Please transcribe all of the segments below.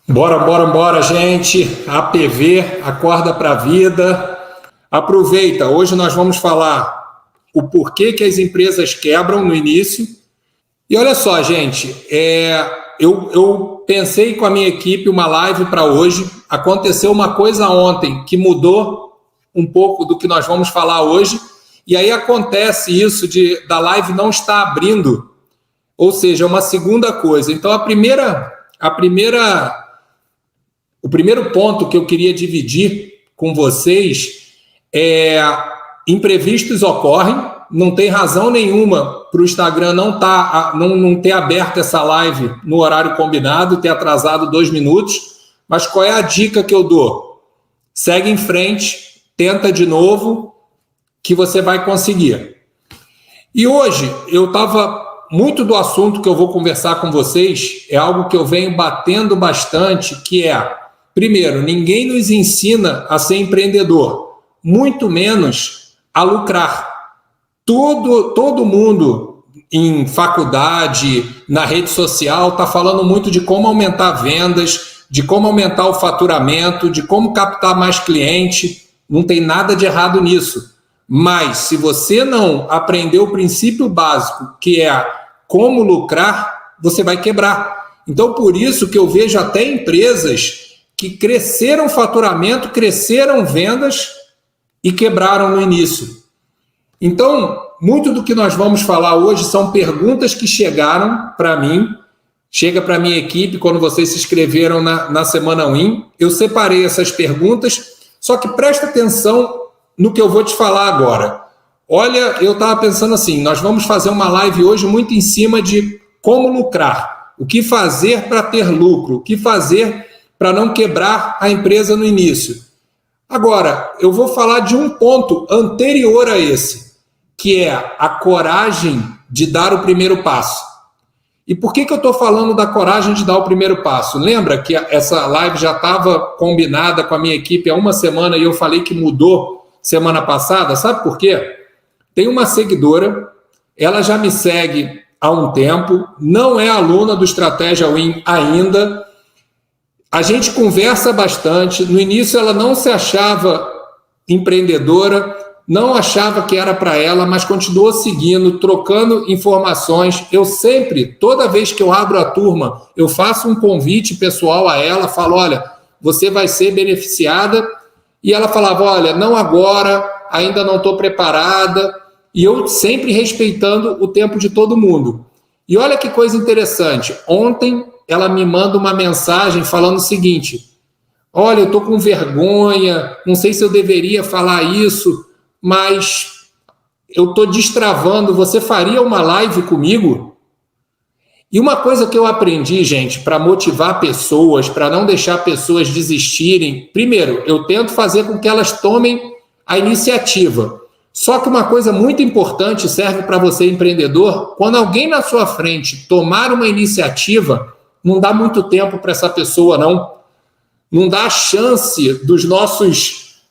Bora, gente. APV, acorda para a vida. Aproveita, hoje nós vamos falar o porquê que as empresas quebram no início. E olha só, gente, eu pensei com a minha equipe uma live para hoje. Aconteceu uma coisa ontem que mudou um pouco do que nós vamos falar hoje. E aí acontece isso da live não estar abrindo, ou seja, uma segunda coisa. Então, o primeiro ponto que eu queria dividir com vocês é: imprevistos ocorrem, não tem razão nenhuma para o Instagram não ter aberto essa live no horário combinado, ter atrasado 2 minutos, mas qual é a dica que eu dou? Segue em frente, tenta de novo, que você vai conseguir. E hoje eu estava muito do assunto que eu vou conversar com vocês, é algo que eu venho batendo bastante, que é: primeiro, ninguém nos ensina a ser empreendedor, muito menos a lucrar. Todo mundo em faculdade, na rede social, está falando muito de como aumentar vendas, de como aumentar o faturamento, de como captar mais cliente. Não tem nada de errado nisso. Mas se você não aprender o princípio básico, que é como lucrar, você vai quebrar. Então, por isso que eu vejo até empresas que cresceram faturamento, cresceram vendas e quebraram no início. Então, muito do que nós vamos falar hoje são perguntas que chegaram para mim, chega para a minha equipe quando vocês se inscreveram na Semana Win. Eu separei essas perguntas, só que presta atenção no que eu vou te falar agora. Olha, eu estava pensando assim, nós vamos fazer uma live hoje muito em cima de como lucrar, o que fazer para ter lucro, o que fazer para não quebrar a empresa no início. Agora, eu vou falar de um ponto anterior a esse, que é a coragem de dar o primeiro passo. E por que eu estou falando da coragem de dar o primeiro passo? Lembra que essa live já estava combinada com a minha equipe há uma semana e eu falei que mudou semana passada? Sabe por quê? Tem uma seguidora, ela já me segue há um tempo, não é aluna do Estratégia Win ainda. A gente conversa bastante. No início ela não se achava empreendedora, não achava que era para ela, mas continuou seguindo, trocando informações. Eu sempre, toda vez que eu abro a turma, eu faço um convite pessoal a ela, falo: olha, você vai ser beneficiada. E ela falava: olha, não agora, ainda não estou preparada. E eu sempre respeitando o tempo de todo mundo. E olha que coisa interessante. Ontem ela me manda uma mensagem falando o seguinte: olha, eu estou com vergonha, não sei se eu deveria falar isso, mas eu estou destravando, você faria uma live comigo? E uma coisa que eu aprendi, gente, para motivar pessoas, para não deixar pessoas desistirem: primeiro, eu tento fazer com que elas tomem a iniciativa. Só que uma coisa muito importante, serve para você empreendedor: quando alguém na sua frente tomar uma iniciativa, não dá muito tempo para essa pessoa, não. Não dá a chance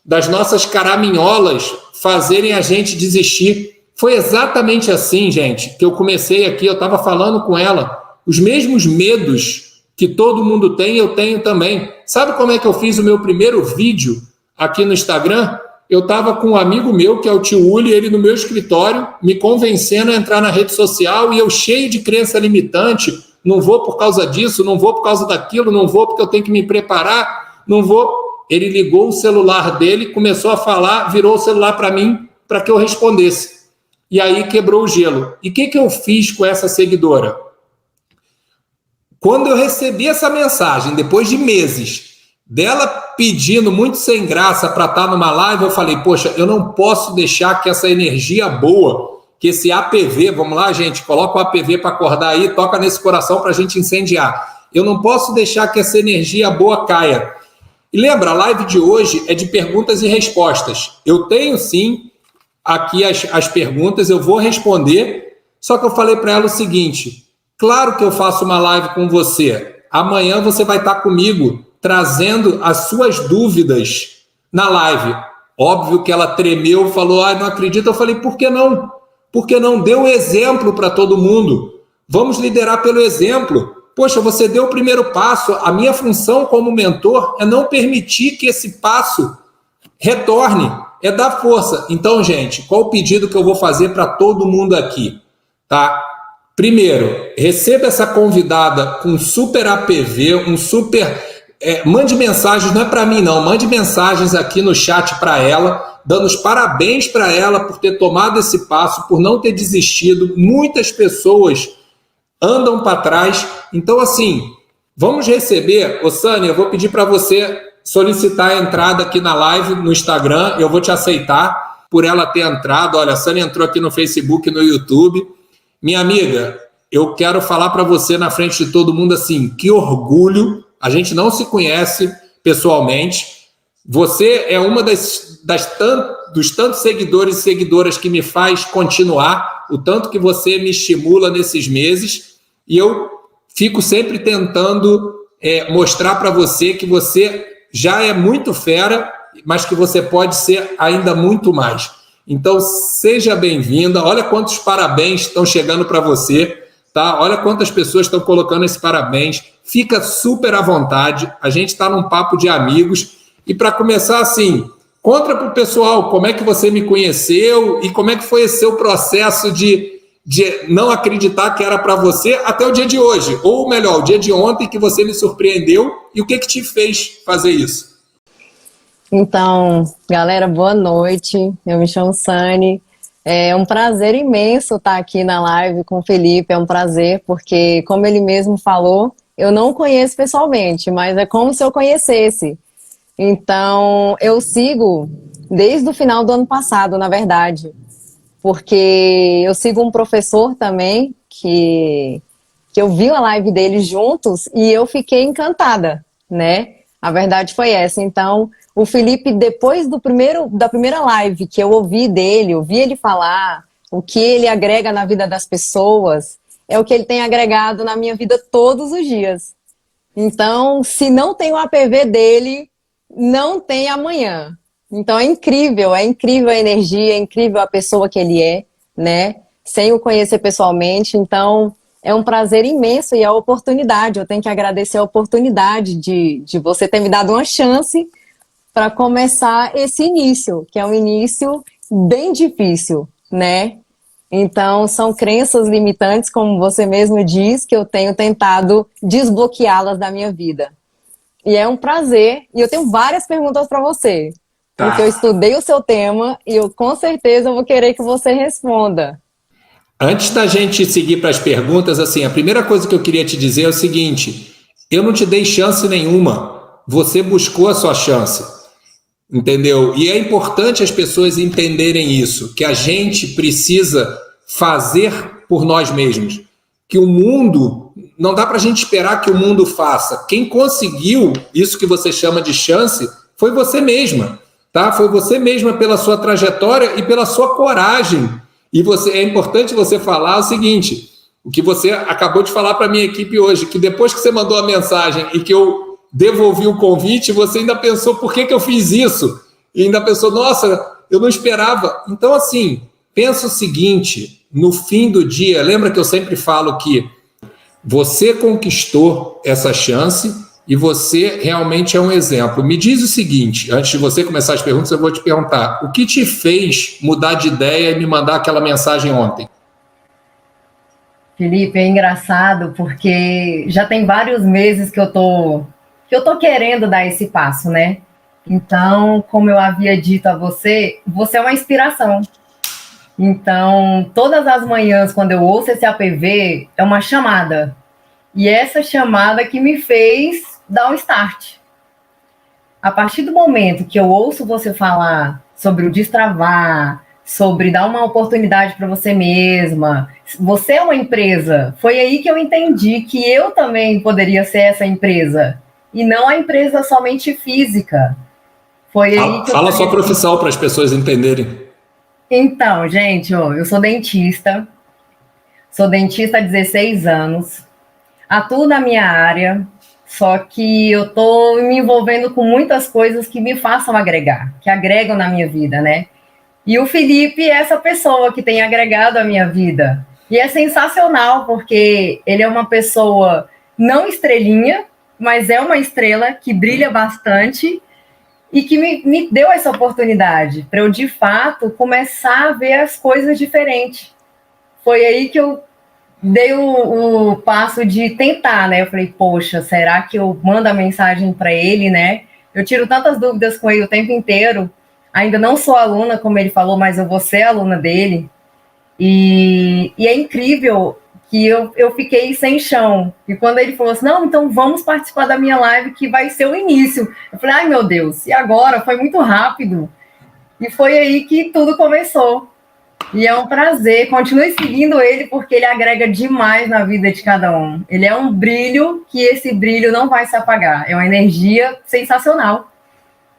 das nossas caraminholas fazerem a gente desistir. Foi exatamente assim, gente, que eu comecei aqui. Eu estava falando com ela. Os mesmos medos que todo mundo tem, eu tenho também. Sabe como é que eu fiz o meu primeiro vídeo aqui no Instagram? Eu estava com um amigo meu, que é o tio Uli, ele no meu escritório, me convencendo a entrar na rede social, e eu cheio de crença limitante: não vou por causa disso, não vou por causa daquilo, não vou porque eu tenho que me preparar, não vou. Ele ligou o celular dele, começou a falar, virou o celular para mim, para que eu respondesse. E aí quebrou o gelo. E o que eu fiz com essa seguidora? Quando eu recebi essa mensagem, depois de meses, dela pedindo muito sem graça para estar numa live, eu falei: poxa, eu não posso deixar que essa energia boa, que esse APV, vamos lá, gente, coloca o APV para acordar aí, toca nesse coração para a gente incendiar. Eu não posso deixar que essa energia boa caia. E lembra, a live de hoje é de perguntas e respostas. Eu tenho, sim, aqui as perguntas, eu vou responder, só que eu falei para ela o seguinte: claro que eu faço uma live com você. Amanhã você vai estar comigo, trazendo as suas dúvidas na live. Óbvio que ela tremeu, falou: não acredito. Eu falei: por que não? Por que não? Dê um exemplo para todo mundo. Vamos liderar pelo exemplo. Poxa, você deu o primeiro passo. A minha função como mentor é não permitir que esse passo retorne, é dar força. Então, gente, qual o pedido que eu vou fazer para todo mundo aqui? Tá? Primeiro, receba essa convidada com super APV, um super... mande mensagens, não é para mim não, mande mensagens aqui no chat para ela, dando os parabéns para ela por ter tomado esse passo, por não ter desistido. Muitas pessoas andam para trás. Então, assim, vamos receber... Ô, Sânia, eu vou pedir para você solicitar a entrada aqui na live no Instagram, eu vou te aceitar por ela ter entrado. Olha, a Sânia entrou aqui no Facebook e no YouTube. Minha amiga, eu quero falar para você na frente de todo mundo assim, que orgulho, a gente não se conhece pessoalmente, você é uma dos tantos seguidores e seguidoras que me faz continuar, o tanto que você me estimula nesses meses, e eu fico sempre tentando mostrar para você que você já é muito fera, mas que você pode ser ainda muito mais. Então, seja bem-vinda. Olha quantos parabéns estão chegando para você, tá? Olha quantas pessoas estão colocando esse parabéns. Fica super à vontade. A gente está num papo de amigos. E para começar assim, conta para o pessoal como é que você me conheceu e como é que foi esse seu processo de não acreditar que era para você até o dia de hoje. Ou melhor, o dia de ontem que você me surpreendeu e o que te fez fazer isso? Então, galera, boa noite. Eu me chamo Sani. É um prazer imenso estar aqui na live com o Felipe. É um prazer, porque, como ele mesmo falou, eu não o conheço pessoalmente, mas é como se eu conhecesse. Então, eu sigo desde o final do ano passado, na verdade, porque eu sigo um professor também, que eu vi a live dele juntos e eu fiquei encantada, né? A verdade foi essa. Então, o Felipe, depois da primeira live que eu ouvi dele, ouvi ele falar, o que ele agrega na vida das pessoas, é o que ele tem agregado na minha vida todos os dias. Então, se não tem o APV dele, não tem amanhã. Então, é incrível a energia, é incrível a pessoa que ele é, né? Sem o conhecer pessoalmente. Então, é um prazer imenso e a oportunidade, eu tenho que agradecer a oportunidade de você ter me dado uma chance para começar esse início, que é um início bem difícil, né? Então, são crenças limitantes, como você mesmo diz, que eu tenho tentado desbloqueá-las da minha vida. E é um prazer, e eu tenho várias perguntas para você, porque eu estudei o seu tema e eu com certeza vou querer que você responda. Antes da gente seguir para as perguntas, assim, a primeira coisa que eu queria te dizer é o seguinte: eu não te dei chance nenhuma, você buscou a sua chance, entendeu? E é importante as pessoas entenderem isso, que a gente precisa fazer por nós mesmos, que o mundo, não dá para a gente esperar que o mundo faça. Quem conseguiu isso que você chama de chance foi você mesma, tá? Foi você mesma pela sua trajetória e pela sua coragem. E é importante você falar o seguinte, o que você acabou de falar para a minha equipe hoje, que depois que você mandou a mensagem e que eu devolvi o convite, você ainda pensou, por que eu fiz isso? E ainda pensou, nossa, eu não esperava. Então, assim, pensa o seguinte, no fim do dia, lembra que eu sempre falo que você conquistou essa chance e você realmente é um exemplo. Me diz o seguinte, antes de você começar as perguntas, eu vou te perguntar, o que te fez mudar de ideia e me mandar aquela mensagem ontem? Felipe, é engraçado porque já tem vários meses que eu tô querendo dar esse passo, né? Então, como eu havia dito a você, você é uma inspiração. Então, todas as manhãs, quando eu ouço esse APV, é uma chamada. E essa chamada que me fez dar um start. A partir do momento que eu ouço você falar sobre o destravar, sobre dar uma oportunidade para você mesma, você é uma empresa, foi aí que eu entendi que eu também poderia ser essa empresa, e não a empresa somente física. Foi aí que Fala a sua profissão para as pessoas entenderem. Então, gente, eu sou dentista há 16 anos, atuo na minha área, só que eu estou me envolvendo com muitas coisas que me façam agregar, que agregam na minha vida, né? E o Felipe é essa pessoa que tem agregado a minha vida. E é sensacional, porque ele é uma pessoa não estrelinha, mas é uma estrela que brilha bastante e que me deu essa oportunidade para eu, de fato, começar a ver as coisas diferentes. Foi aí que eu dei o passo de tentar, né? Eu falei, poxa, será que eu mando a mensagem para ele, né? Eu tiro tantas dúvidas com ele o tempo inteiro. Ainda não sou aluna, como ele falou, mas eu vou ser aluna dele. E é incrível que eu fiquei sem chão. E quando ele falou assim, não, então vamos participar da minha live, que vai ser o início. Eu falei, ai meu Deus, e agora? Foi muito rápido. E foi aí que tudo começou. E é um prazer, continue seguindo ele, porque ele agrega demais na vida de cada um. Ele é um brilho, que esse brilho não vai se apagar. É uma energia sensacional.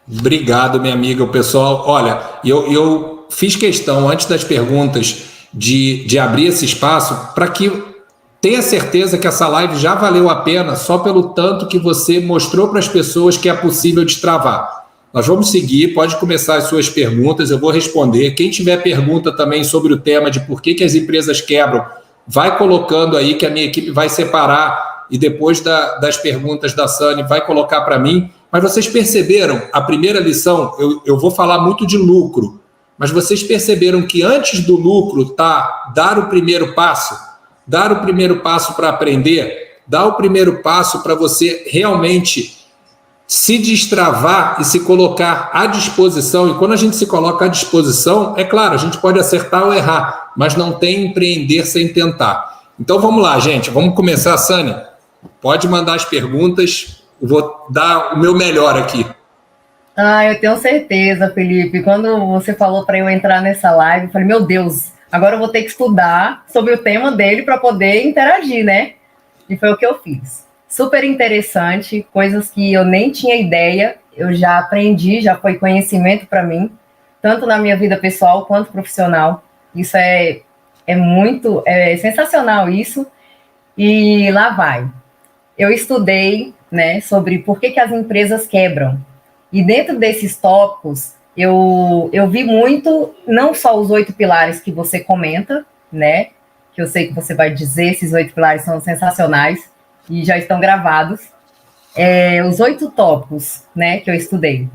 Obrigado, minha amiga. O pessoal, olha, eu fiz questão, antes das perguntas, de abrir esse espaço para que tenha certeza que essa live já valeu a pena só pelo tanto que você mostrou para as pessoas que é possível destravar. Nós vamos seguir, pode começar as suas perguntas, eu vou responder. Quem tiver pergunta também sobre o tema de por que as empresas quebram, vai colocando aí que a minha equipe vai separar e depois das perguntas da Sani vai colocar para mim. Mas vocês perceberam, a primeira lição, eu vou falar muito de lucro, mas vocês perceberam que antes do lucro tá dar o primeiro passo para aprender, dar o primeiro passo para você realmente se destravar e se colocar à disposição. E quando a gente se coloca à disposição, é claro, a gente pode acertar ou errar, mas não tem empreender sem tentar. Então vamos lá, gente, vamos começar. Sani, pode mandar as perguntas, eu vou dar o meu melhor aqui. Eu tenho certeza, Felipe. Quando você falou para eu entrar nessa live, eu falei, meu Deus, agora eu vou ter que estudar sobre o tema dele para poder interagir, né? E foi o que eu fiz. Super interessante, coisas que eu nem tinha ideia, eu já aprendi, já foi conhecimento para mim, tanto na minha vida pessoal quanto profissional. Isso é sensacional isso. E lá vai. Eu estudei, né, sobre por que as empresas quebram. E dentro desses tópicos, eu vi muito, não só os 8 pilares que você comenta, né, que eu sei que você vai dizer, esses 8 pilares são sensacionais e já estão gravados, os 8 tópicos, né, que eu estudei,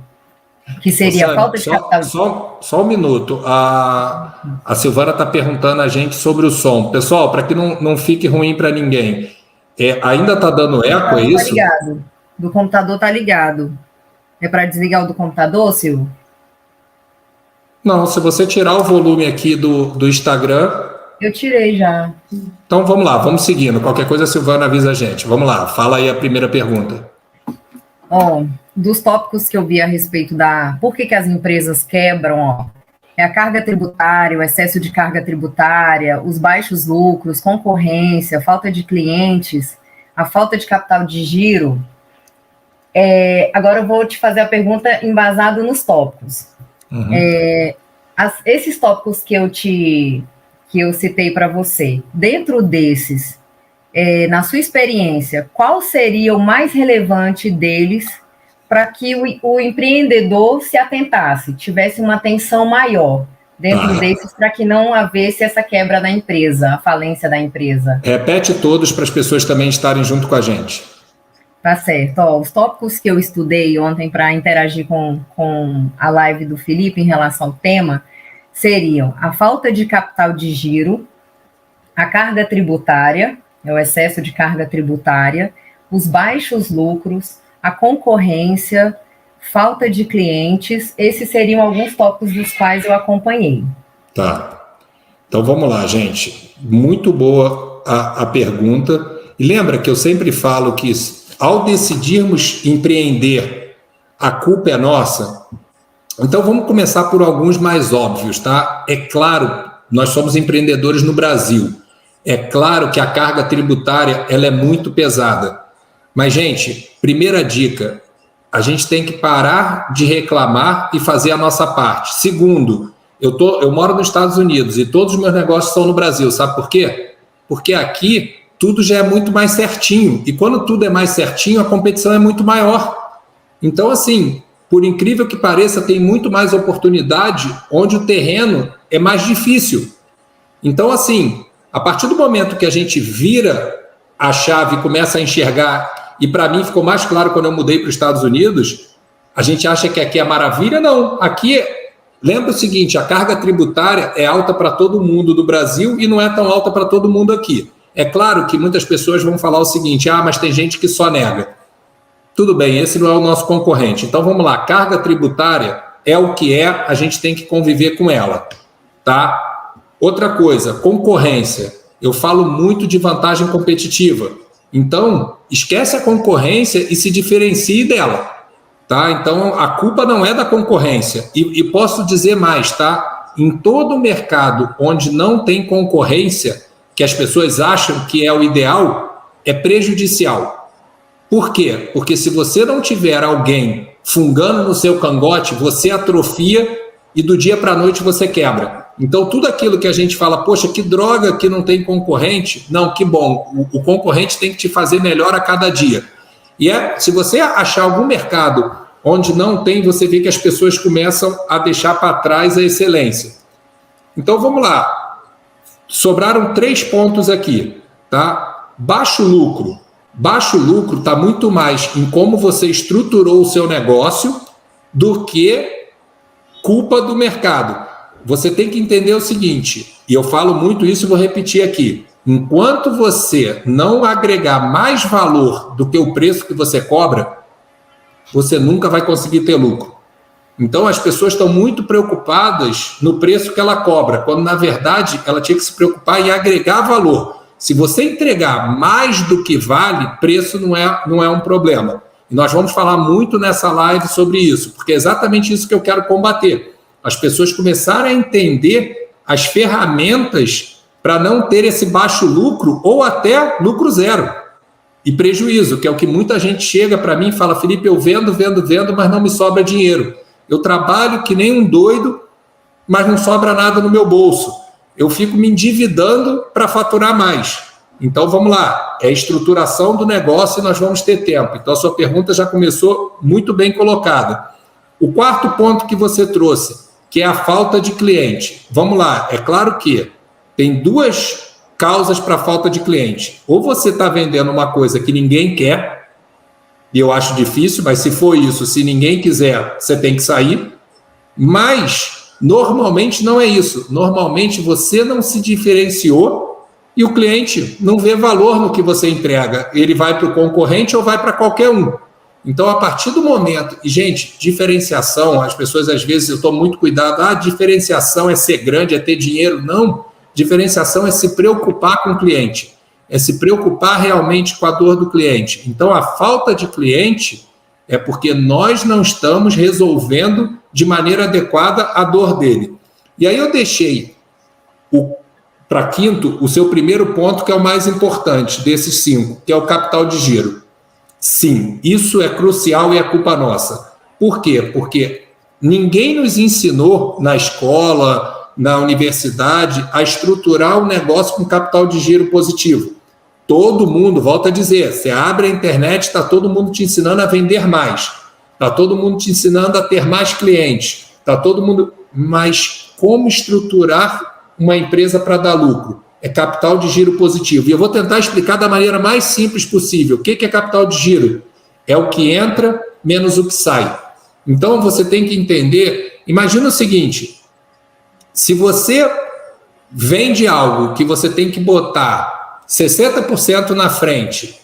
que seria a falta de capital... Só um minuto, a Silvana está perguntando a gente sobre o som. Pessoal, para que não fique ruim para ninguém, ainda está dando eco, é isso? Tá ligado, do computador tá ligado. É para desligar o do computador, Silvio? Não, se você tirar o volume aqui do Instagram... Eu tirei já. Então vamos lá, vamos seguindo. Qualquer coisa a Silvana avisa a gente. Vamos lá, fala aí a primeira pergunta. Dos tópicos que eu vi a respeito por que as empresas quebram, é a carga tributária, o excesso de carga tributária, os baixos lucros, concorrência, falta de clientes, a falta de capital de giro. Agora eu vou te fazer a pergunta embasado nos tópicos. Uhum. Esses tópicos que eu citei para você, dentro desses, na sua experiência, qual seria o mais relevante deles para que o empreendedor se atentasse, tivesse uma atenção maior dentro desses, para que não houvesse essa quebra da empresa, a falência da empresa? Repete todos para as pessoas também estarem junto com a gente. Tá certo. Os tópicos que eu estudei ontem para interagir com a live do Felipe em relação ao tema seriam a falta de capital de giro, a carga tributária, o excesso de carga tributária, os baixos lucros, a concorrência, falta de clientes. Esses seriam alguns tópicos dos quais eu acompanhei. Tá. Então vamos lá, gente. Muito boa a pergunta. E lembra que eu sempre falo que ao decidirmos empreender, a culpa é nossa. Então vamos começar por alguns mais óbvios, tá? É claro, nós somos empreendedores no Brasil. É claro que a carga tributária ela é muito pesada. Mas, gente, primeira dica, a gente tem que parar de reclamar e fazer a nossa parte. Segundo, eu moro nos Estados Unidos e todos os meus negócios são no Brasil. Sabe por quê? Porque aqui tudo já é muito mais certinho. E quando tudo é mais certinho, a competição é muito maior. Então, assim, por incrível que pareça, tem muito mais oportunidade onde o terreno é mais difícil. Então, assim, a partir do momento que a gente vira a chave e começa a enxergar, e para mim ficou mais claro quando eu mudei para os Estados Unidos, a gente acha que aqui é maravilha, não. Aqui, lembra o seguinte, a carga tributária é alta para todo mundo do Brasil e não é tão alta para todo mundo aqui. É claro que muitas pessoas vão falar o seguinte, mas tem gente que só nega. Tudo bem, esse não é o nosso concorrente. Então vamos lá, carga tributária é o que é, a gente tem que conviver com ela, tá? Outra coisa, concorrência. Eu falo muito de vantagem competitiva. Então, esquece a concorrência e se diferencie dela, tá? Então, a culpa não é da concorrência. E posso dizer mais, tá? Em todo o mercado onde não tem concorrência, que as pessoas acham que é o ideal, é prejudicial. Por quê? Porque se você não tiver alguém fungando no seu cangote, você atrofia e do dia para a noite você quebra. Então, tudo aquilo que a gente fala, poxa, que droga que não tem concorrente, não, que bom, o concorrente tem que te fazer melhor a cada dia. E se você achar algum mercado onde não tem, você vê que as pessoas começam a deixar para trás a excelência. Então, vamos lá. Sobraram 3 pontos aqui, tá? Baixo lucro. Baixo lucro está muito mais em como você estruturou o seu negócio do que culpa do mercado. Você tem que entender o seguinte, e eu falo muito isso e vou repetir aqui. Enquanto você não agregar mais valor do que o preço que você cobra, você nunca vai conseguir ter lucro. Então, as pessoas estão muito preocupadas no preço que ela cobra, quando, na verdade, ela tinha que se preocupar em agregar valor. Se você entregar mais do que vale, preço não é um problema. E nós vamos falar muito nessa live sobre isso, porque é exatamente isso que eu quero combater. As pessoas começarem a entender as ferramentas para não ter esse baixo lucro ou até lucro zero e prejuízo, que é o que muita gente chega para mim e fala, Felipe, eu vendo, mas não me sobra dinheiro. Eu trabalho que nem um doido, mas não sobra nada no meu bolso. Eu fico me endividando para faturar mais. Então, vamos lá. É a estruturação do negócio e nós vamos ter tempo. Então, a sua pergunta já começou muito bem colocada. O quarto ponto que você trouxe, que é a falta de cliente. Vamos lá. É claro que tem 2 causas para a falta de cliente. Ou você está vendendo uma coisa que ninguém quer, e eu acho difícil, mas se for isso, se ninguém quiser, você tem que sair. Mas normalmente não é isso. Normalmente você não se diferenciou e o cliente não vê valor no que você entrega. Ele vai para o concorrente ou vai para qualquer um. Então, a partir do momento... E, gente, diferenciação, as pessoas às vezes, eu estou muito cuidado, diferenciação é ser grande, é ter dinheiro. Não, diferenciação é se preocupar com o cliente. É se preocupar realmente com a dor do cliente. Então, a falta de cliente é porque nós não estamos resolvendo de maneira adequada a dor dele. E aí eu deixei para quinto o seu primeiro ponto, que é o mais importante desses 5, que é o capital de giro. Sim, isso é crucial e é culpa nossa. Por quê? Porque ninguém nos ensinou na escola, na universidade, a estruturar um negócio com capital de giro positivo. Todo mundo, volta a dizer, você abre a internet, está todo mundo te ensinando a vender mais. Está todo mundo te ensinando a ter mais clientes. Está todo mundo... Mas como estruturar uma empresa para dar lucro? É capital de giro positivo. E eu vou tentar explicar da maneira mais simples possível. O que é capital de giro? É o que entra menos o que sai. Então, você tem que entender... Imagina o seguinte, se você vende algo que você tem que botar 60% na frente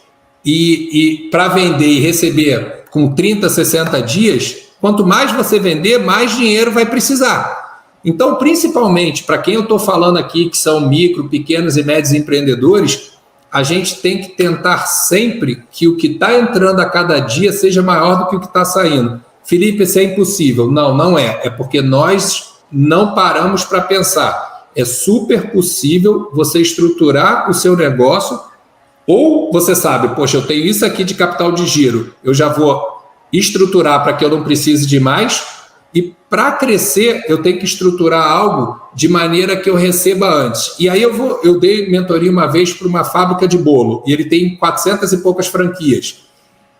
e para vender e receber com 30, 60 dias, quanto mais você vender, mais dinheiro vai precisar. Então, principalmente para quem eu estou falando aqui, que são micro, pequenos e médios empreendedores, a gente tem que tentar sempre que o que está entrando a cada dia seja maior do que o que está saindo. Felipe, isso é impossível. Não, não é. É porque nós não paramos para pensar. É super possível você estruturar o seu negócio, ou você sabe, poxa, eu tenho isso aqui de capital de giro, eu já vou estruturar para que eu não precise de mais, e para crescer eu tenho que estruturar algo de maneira que eu receba antes. E aí eu dei mentoria uma vez para uma fábrica de bolo, e ele tem 400 e poucas franquias.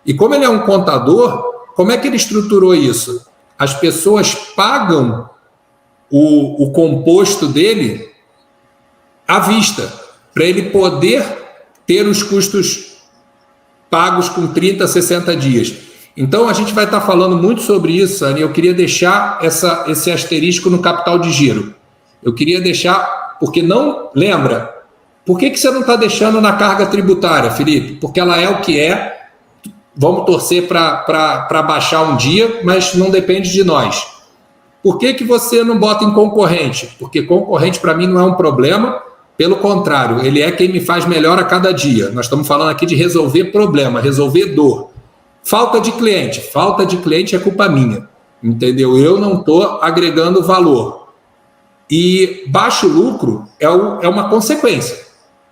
E como ele é um contador, como é que ele estruturou isso? As pessoas pagam o composto dele à vista, para ele poder ter os custos pagos com 30, 60 dias. Então, a gente vai estar falando muito sobre isso, Sani. Eu queria deixar esse asterisco no capital de giro. Eu queria deixar, porque não... Lembra, por que você não está deixando na carga tributária, Felipe? Porque ela é o que é. Vamos torcer para baixar um dia, mas não depende de nós. Por que você não bota em concorrente? Porque concorrente, para mim, não é um problema. Pelo contrário, ele é quem me faz melhor a cada dia. Nós estamos falando aqui de resolver problema, resolver dor. Falta de cliente é culpa minha, entendeu? Eu não estou agregando valor. E baixo lucro é uma consequência.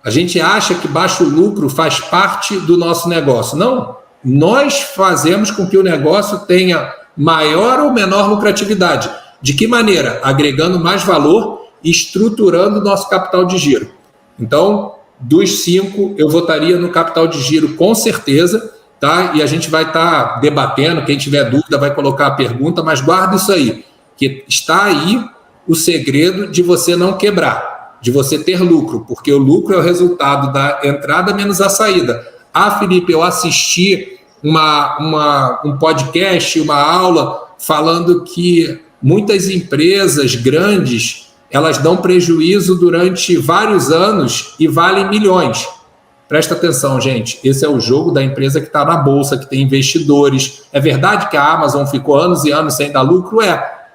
A gente acha que baixo lucro faz parte do nosso negócio. Não, nós fazemos com que o negócio tenha maior ou menor lucratividade. De que maneira? Agregando mais valor e estruturando o nosso capital de giro. Então, dos 5, eu votaria no capital de giro com certeza, tá? E a gente vai estar debatendo, quem tiver dúvida vai colocar a pergunta, mas guarda isso aí, que está aí o segredo de você não quebrar, de você ter lucro, porque o lucro é o resultado da entrada menos a saída. Felipe, eu assisti um podcast, uma aula, falando que muitas empresas grandes, elas dão prejuízo durante vários anos e valem milhões. Presta atenção, gente, esse é o jogo da empresa que está na bolsa, que tem investidores. É verdade que a Amazon ficou anos e anos sem dar lucro?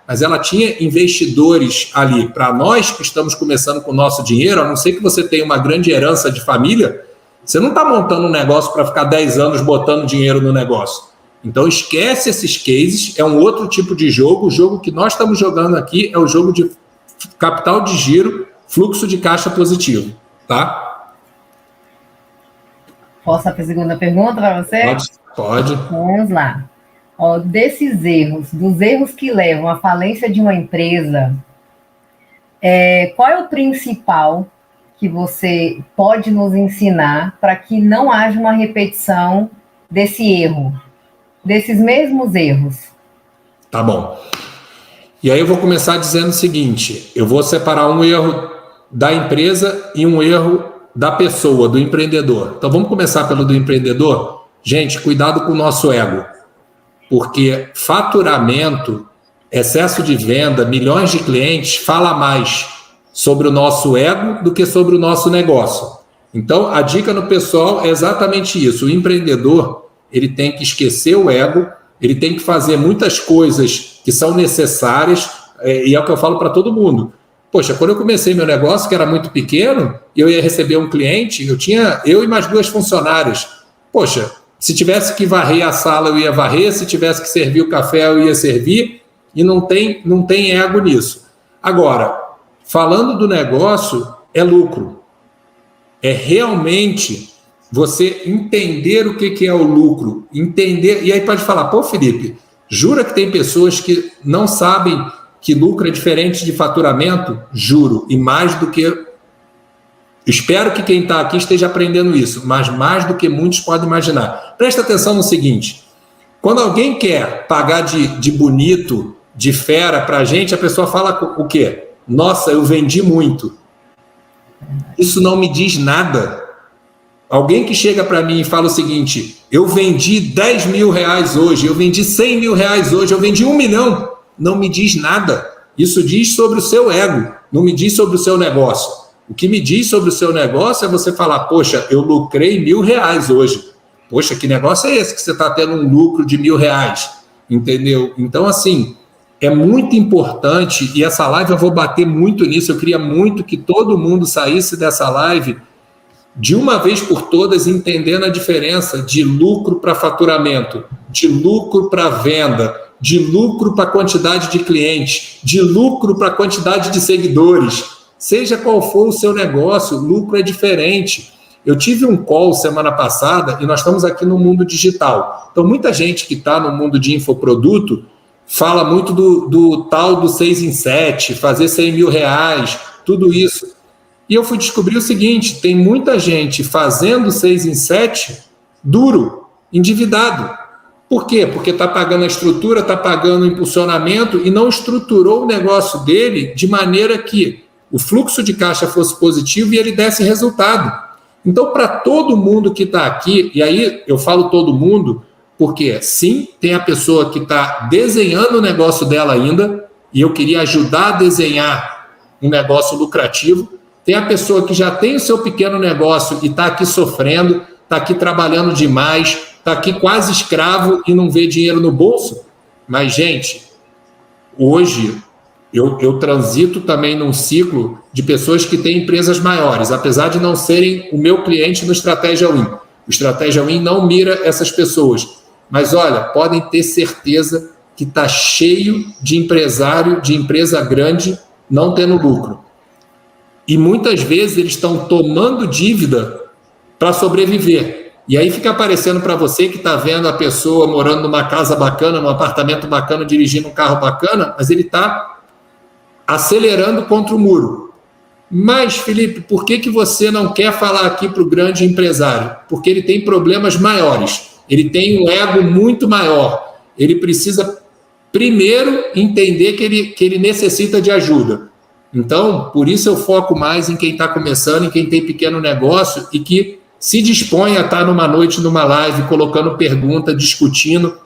Mas ela tinha investidores ali. Para nós que estamos começando com o nosso dinheiro, a não ser que você tenha uma grande herança de família, você não está montando um negócio para ficar 10 anos botando dinheiro no negócio. Então esquece esses cases, é um outro tipo de jogo. O jogo que nós estamos jogando aqui é o jogo de capital de giro, fluxo de caixa positivo, tá? Posso fazer a segunda pergunta para você? Pode. Vamos lá. Desses erros, dos erros que levam à falência de uma empresa, qual é o principal que você pode nos ensinar para que não haja uma repetição desse erro, desses mesmos erros? Tá bom. E aí eu vou começar dizendo o seguinte, eu vou separar um erro da empresa e um erro da pessoa, do empreendedor. Então vamos começar pelo do empreendedor? Gente, cuidado com o nosso ego, porque faturamento, excesso de venda, milhões de clientes, fala mais sobre o nosso ego do que sobre o nosso negócio. Então a dica no pessoal é exatamente isso, o empreendedor, ele tem que esquecer o ego, ele tem que fazer muitas coisas que são necessárias, e é o que eu falo para todo mundo. Poxa, quando eu comecei meu negócio, que era muito pequeno, eu ia receber um cliente, eu e mais 2 funcionárias. Poxa, se tivesse que varrer a sala, eu ia varrer, se tivesse que servir o café, eu ia servir, e não tem ego nisso. Agora, falando do negócio, é lucro. É realmente você entender o que é o lucro, entender, e aí pode falar, pô, Felipe, jura que tem pessoas que não sabem que lucro é diferente de faturamento? Juro, e mais do que... Espero que quem está aqui esteja aprendendo isso, mas mais do que muitos podem imaginar. Presta atenção no seguinte, quando alguém quer pagar de bonito, de fera para a gente, a pessoa fala o quê? Nossa, eu vendi muito. Isso não me diz nada. Alguém que chega para mim e fala o seguinte, eu vendi 10 mil reais hoje, eu vendi 100 mil reais hoje, eu vendi 1 milhão, não me diz nada. Isso diz sobre o seu ego, não me diz sobre o seu negócio. O que me diz sobre o seu negócio é você falar, poxa, eu lucrei 1.000 reais hoje. Poxa, que negócio é esse que você está tendo um lucro de 1.000 reais? Entendeu? Então, assim, é muito importante, e essa live eu vou bater muito nisso, eu queria muito que todo mundo saísse dessa live de uma vez por todas entendendo a diferença de lucro para faturamento, de lucro para venda, de lucro para quantidade de clientes, de lucro para quantidade de seguidores. Seja qual for o seu negócio, lucro é diferente. Eu tive um call semana passada e nós estamos aqui no mundo digital. Então, muita gente que está no mundo de infoproduto fala muito do tal do 6 em 7, fazer 100 mil reais, tudo isso. E eu fui descobrir o seguinte, tem muita gente fazendo 6 em 7 duro, endividado. Por quê? Porque está pagando a estrutura, está pagando o impulsionamento e não estruturou o negócio dele de maneira que o fluxo de caixa fosse positivo e ele desse resultado. Então, para todo mundo que está aqui, e aí eu falo todo mundo, porque sim, tem a pessoa que está desenhando o negócio dela ainda, e eu queria ajudar a desenhar um negócio lucrativo. Tem a pessoa que já tem o seu pequeno negócio e está aqui sofrendo, está aqui trabalhando demais, está aqui quase escravo e não vê dinheiro no bolso. Mas, gente, hoje eu transito também num ciclo de pessoas que têm empresas maiores, apesar de não serem o meu cliente no Estratégia Win. O Estratégia Win não mira essas pessoas. Mas, olha, podem ter certeza que está cheio de empresário, de empresa grande, não tendo lucro. E muitas vezes eles estão tomando dívida para sobreviver. E aí fica aparecendo para você que está vendo a pessoa morando numa casa bacana, num apartamento bacana, dirigindo um carro bacana, mas ele está acelerando contra o muro. Mas, Felipe, por que você não quer falar aqui para o grande empresário? Porque ele tem problemas maiores. Ele tem um ego muito maior. Ele precisa, primeiro, entender que ele necessita de ajuda. Então, por isso eu foco mais em quem está começando, em quem tem pequeno negócio e que se dispõe a estar numa noite, numa live, colocando pergunta, discutindo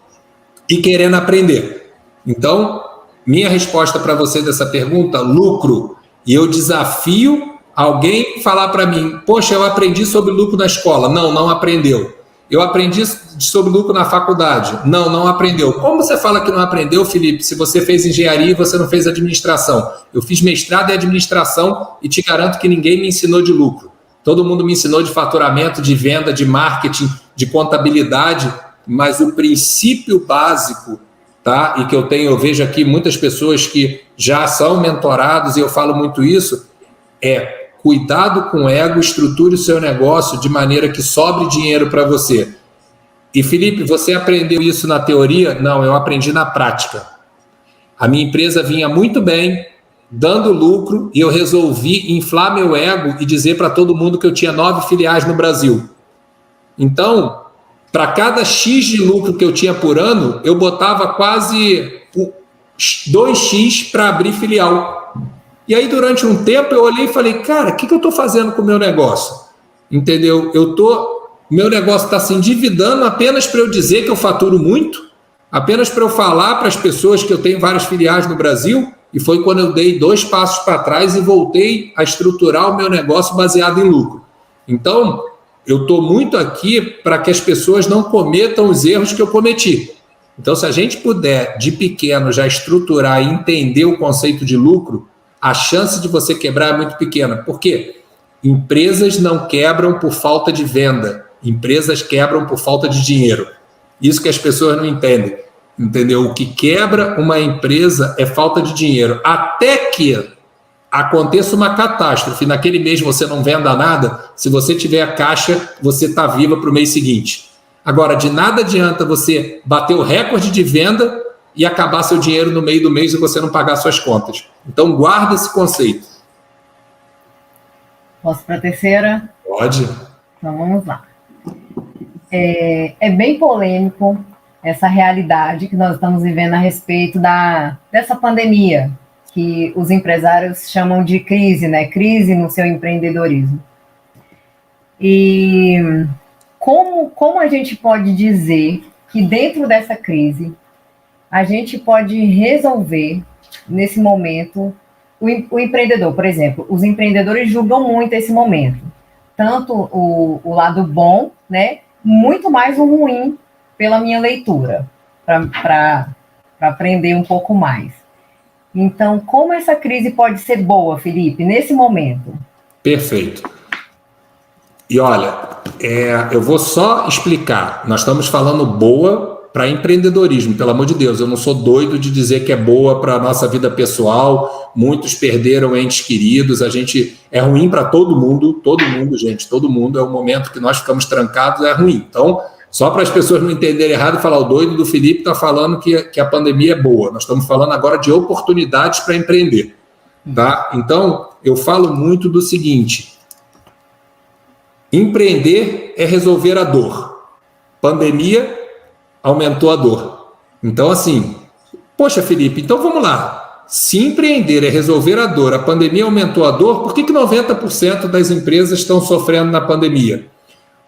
e querendo aprender. Então, minha resposta para você dessa pergunta, lucro. E eu desafio alguém falar para mim, poxa, eu aprendi sobre lucro na escola. Não aprendeu. Eu aprendi sobre lucro na faculdade. Não aprendeu. Como você fala que não aprendeu, Felipe, se você fez engenharia e você não fez administração? Eu fiz mestrado em administração e te garanto que ninguém me ensinou de lucro. Todo mundo me ensinou de faturamento, de venda, de marketing, de contabilidade, mas o princípio básico, tá? E que eu vejo aqui muitas pessoas que já são mentorados, e eu falo muito isso, é cuidado com o ego, estruture o seu negócio de maneira que sobre dinheiro para você. E, Felipe, você aprendeu isso na teoria? Não, eu aprendi na prática. A minha empresa vinha muito bem, dando lucro, e eu resolvi inflar meu ego e dizer para todo mundo que eu tinha 9 filiais no Brasil. Então, para cada X de lucro que eu tinha por ano, eu botava quase 2x para abrir filial. E aí, durante um tempo, eu olhei e falei, cara, o que eu estou fazendo com o meu negócio? Entendeu? Meu negócio está se endividando apenas para eu dizer que eu faturo muito, apenas para eu falar para as pessoas que eu tenho várias filiais no Brasil, e foi quando eu dei 2 passos para trás e voltei a estruturar o meu negócio baseado em lucro. Então, eu estou muito aqui para que as pessoas não cometam os erros que eu cometi. Então, se a gente puder, de pequeno, já estruturar e entender o conceito de lucro, a chance de você quebrar é muito pequena. Por quê? Empresas não quebram por falta de venda. Empresas quebram por falta de dinheiro. Isso que as pessoas não entendem. Entendeu? O que quebra uma empresa é falta de dinheiro. Até que aconteça uma catástrofe, naquele mês você não venda nada, se você tiver a caixa, você está viva para o mês seguinte. Agora, de nada adianta você bater o recorde de venda e acabar seu dinheiro no meio do mês e você não pagar suas contas. Então, guarda esse conceito. Posso para a terceira? Pode. Então, vamos lá. É bem polêmico essa realidade que nós estamos vivendo a respeito dessa pandemia, que os empresários chamam de crise, né? Crise no seu empreendedorismo. E como a gente pode dizer que dentro dessa crise a gente pode resolver, nesse momento, o empreendedor, por exemplo, os empreendedores julgam muito esse momento, tanto o lado bom, né, muito mais o ruim, pela minha leitura, para aprender um pouco mais. Então, como essa crise pode ser boa, Felipe, nesse momento? Perfeito. E olha, eu vou só explicar, nós estamos falando boa para empreendedorismo, pelo amor de Deus, eu não sou doido de dizer que é boa para a nossa vida pessoal, muitos perderam entes queridos, é ruim para todo mundo, gente, todo mundo, é um momento que nós ficamos trancados, é ruim. Então, só para as pessoas não entenderem errado, falar, o doido do Felipe está falando que a pandemia é boa, nós estamos falando agora de oportunidades para empreender, tá? Então, eu falo muito do seguinte, empreender é resolver a dor, pandemia aumentou a dor. Então, assim, poxa, Felipe, então vamos lá. Se empreender é resolver a dor, a pandemia aumentou a dor, por que 90% das empresas estão sofrendo na pandemia?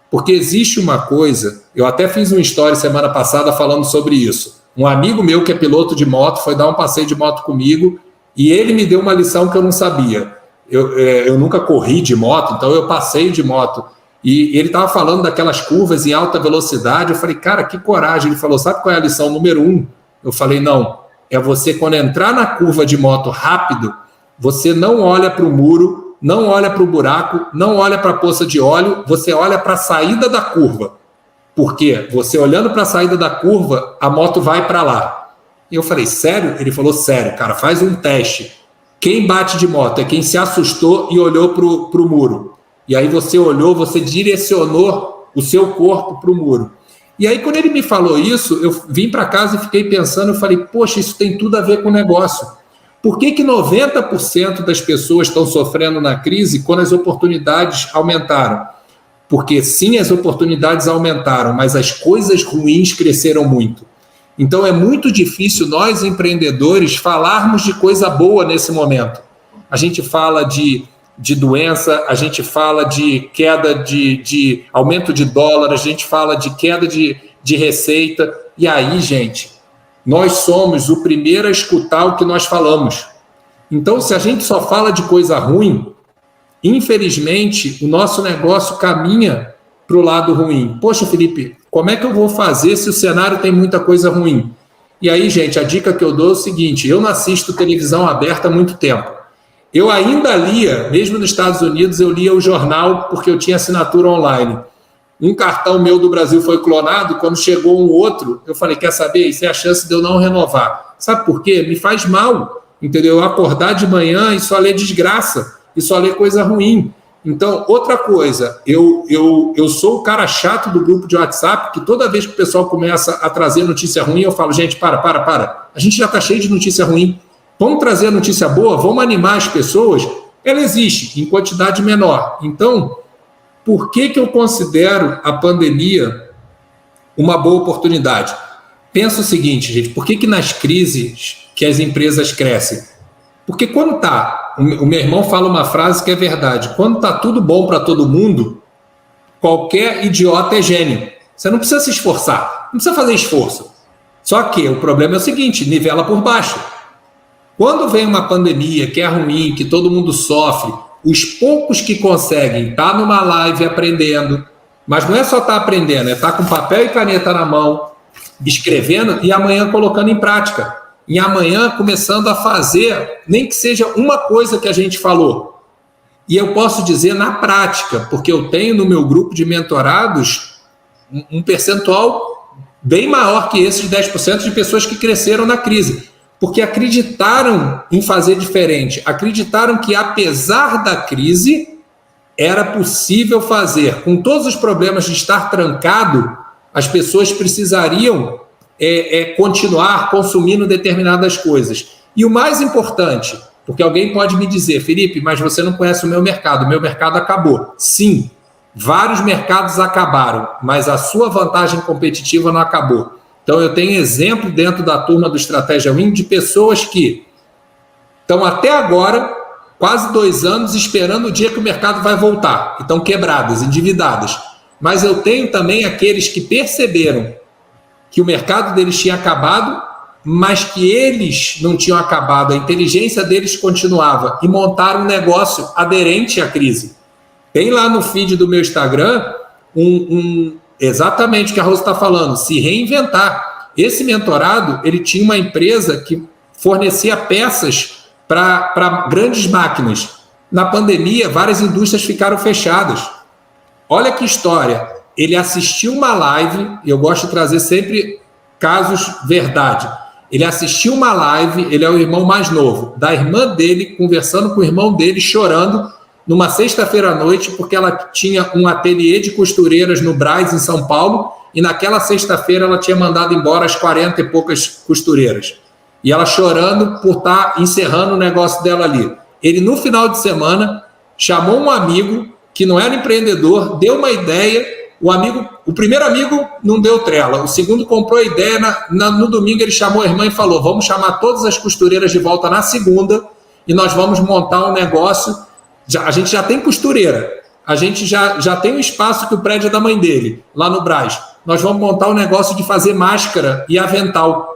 Porque existe uma coisa, eu até fiz uma história semana passada falando sobre isso. Um amigo meu que é piloto de moto foi dar um passeio de moto comigo e ele me deu uma lição que eu não sabia. Eu nunca corri de moto, então eu passeio de moto. E ele estava falando daquelas curvas em alta velocidade. Eu falei, cara, que coragem. Ele falou, sabe qual é a lição número 1? Eu falei, não. É você, quando entrar na curva de moto rápido, você não olha para o muro, não olha para o buraco, não olha para a poça de óleo, você olha para a saída da curva. Por quê? Você olhando para a saída da curva, a moto vai para lá. E eu falei, sério? Ele falou, sério, cara, faz um teste. Quem bate de moto é quem se assustou e olhou para o muro. E aí você olhou, você direcionou o seu corpo para o muro. E aí, quando ele me falou isso, eu vim para casa e fiquei pensando, eu falei, poxa, isso tem tudo a ver com o negócio. Por que 90% das pessoas estão sofrendo na crise quando as oportunidades aumentaram? Porque sim, as oportunidades aumentaram, mas as coisas ruins cresceram muito. Então é muito difícil nós, empreendedores, falarmos de coisa boa nesse momento. A gente fala de doença, a gente fala de queda de aumento de dólar, a gente fala de queda de receita. E aí, gente, nós somos o primeiro a escutar o que nós falamos. Então, se a gente só fala de coisa ruim, infelizmente, o nosso negócio caminha para o lado ruim. Poxa, Felipe, como é que eu vou fazer se o cenário tem muita coisa ruim? E aí, gente, a dica que eu dou é o seguinte, eu não assisto televisão aberta há muito tempo. Eu ainda lia, mesmo nos Estados Unidos, eu lia o jornal porque eu tinha assinatura online. Um cartão meu do Brasil foi clonado, quando chegou um outro, eu falei, quer saber? Isso é a chance de eu não renovar. Sabe por quê? Me faz mal, entendeu? Eu acordar de manhã e só ler desgraça, e só ler coisa ruim. Então, outra coisa, eu sou o cara chato do grupo de WhatsApp, que toda vez que o pessoal começa a trazer notícia ruim, eu falo, gente, para. A gente já está cheio de notícia ruim. Vamos trazer a notícia boa, vamos animar as pessoas. Ela existe, em quantidade menor. Então, por que eu considero a pandemia uma boa oportunidade? Pensa o seguinte, gente, por que nas crises que as empresas crescem? Porque quando está, o meu irmão fala uma frase que é verdade, quando está tudo bom para todo mundo, qualquer idiota é gênio. Você não precisa se esforçar, não precisa fazer esforço. Só que o problema é o seguinte, nivela por baixo. Quando vem uma pandemia que é ruim, que todo mundo sofre, os poucos que conseguem estar numa live aprendendo, mas não é só estar aprendendo, é estar com papel e caneta na mão, escrevendo e amanhã colocando em prática. E amanhã começando a fazer, nem que seja uma coisa que a gente falou. E eu posso dizer na prática, porque eu tenho no meu grupo de mentorados um percentual bem maior que esse de 10% de pessoas que cresceram na crise. Porque acreditaram em fazer diferente, acreditaram que apesar da crise, era possível fazer. Com todos os problemas de estar trancado, as pessoas precisariam continuar consumindo determinadas coisas. E o mais importante, porque alguém pode me dizer, Felipe, mas você não conhece o meu mercado acabou. Sim, vários mercados acabaram, mas a sua vantagem competitiva não acabou. Então, eu tenho exemplo dentro da turma do Estratégia Win de pessoas que estão até agora, quase 2 anos, esperando o dia que o mercado vai voltar. E estão quebradas, endividadas. Mas eu tenho também aqueles que perceberam que o mercado deles tinha acabado, mas que eles não tinham acabado, a inteligência deles continuava e montaram um negócio aderente à crise. Tem lá no feed do meu Instagram exatamente o que a Rosa está falando, se reinventar. Esse mentorado, ele tinha uma empresa que fornecia peças para grandes máquinas. Na pandemia, várias indústrias ficaram fechadas. Olha que história. Ele assistiu uma live, eu gosto de trazer sempre casos verdade. Ele assistiu uma live, ele é o irmão mais novo, da irmã dele, conversando com o irmão dele, chorando, numa sexta-feira à noite, porque ela tinha um ateliê de costureiras no Brás, em São Paulo, e naquela sexta-feira ela tinha mandado embora as 40 e poucas costureiras. E ela chorando por estar encerrando o negócio dela ali. Ele, no final de semana, chamou um amigo, que não era empreendedor, deu uma ideia o primeiro amigo não deu trela, o segundo comprou a ideia, no domingo ele chamou a irmã e falou, vamos chamar todas as costureiras de volta na segunda e nós vamos montar um negócio, a gente já tem costureira, a gente já tem um espaço que o prédio é da mãe dele, lá no Brás, nós vamos montar um negócio de fazer máscara e avental.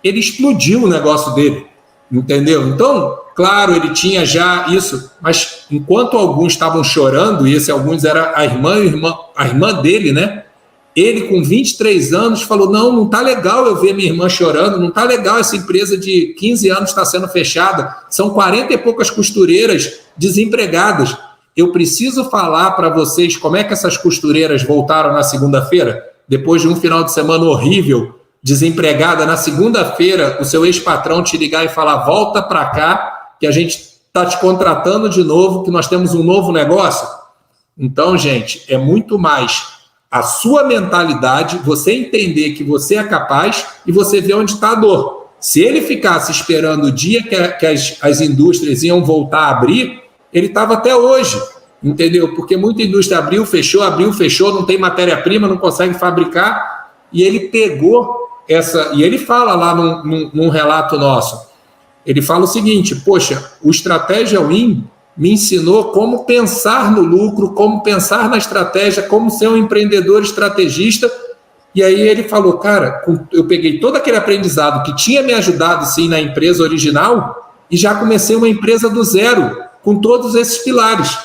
Ele explodiu o negócio dele, entendeu? Então, claro, ele tinha já isso, mas enquanto alguns estavam chorando, e esse alguns era a irmã dele, né? Ele, com 23 anos, falou, não tá legal eu ver minha irmã chorando, não tá legal essa empresa de 15 anos está sendo fechada, são 40 e poucas costureiras desempregadas. Eu preciso falar para vocês como é que essas costureiras voltaram na segunda-feira, depois de um final de semana horrível, desempregada, na segunda-feira, o seu ex-patrão te ligar e falar, volta para cá, que a gente está te contratando de novo, que nós temos um novo negócio. Então, gente, é muito mais a sua mentalidade, você entender que você é capaz e você ver onde está a dor. Se ele ficasse esperando o dia que as indústrias iam voltar a abrir, ele estava até hoje, entendeu? Porque muita indústria abriu, fechou, não tem matéria-prima, não consegue fabricar, e ele pegou essa... E ele fala lá num relato nosso, ele fala o seguinte, poxa, o Estratégia Win me ensinou como pensar no lucro, como pensar na estratégia, como ser um empreendedor estrategista. E aí ele falou, cara, eu peguei todo aquele aprendizado que tinha me ajudado, sim, na empresa original e já comecei uma empresa do zero, com todos esses pilares.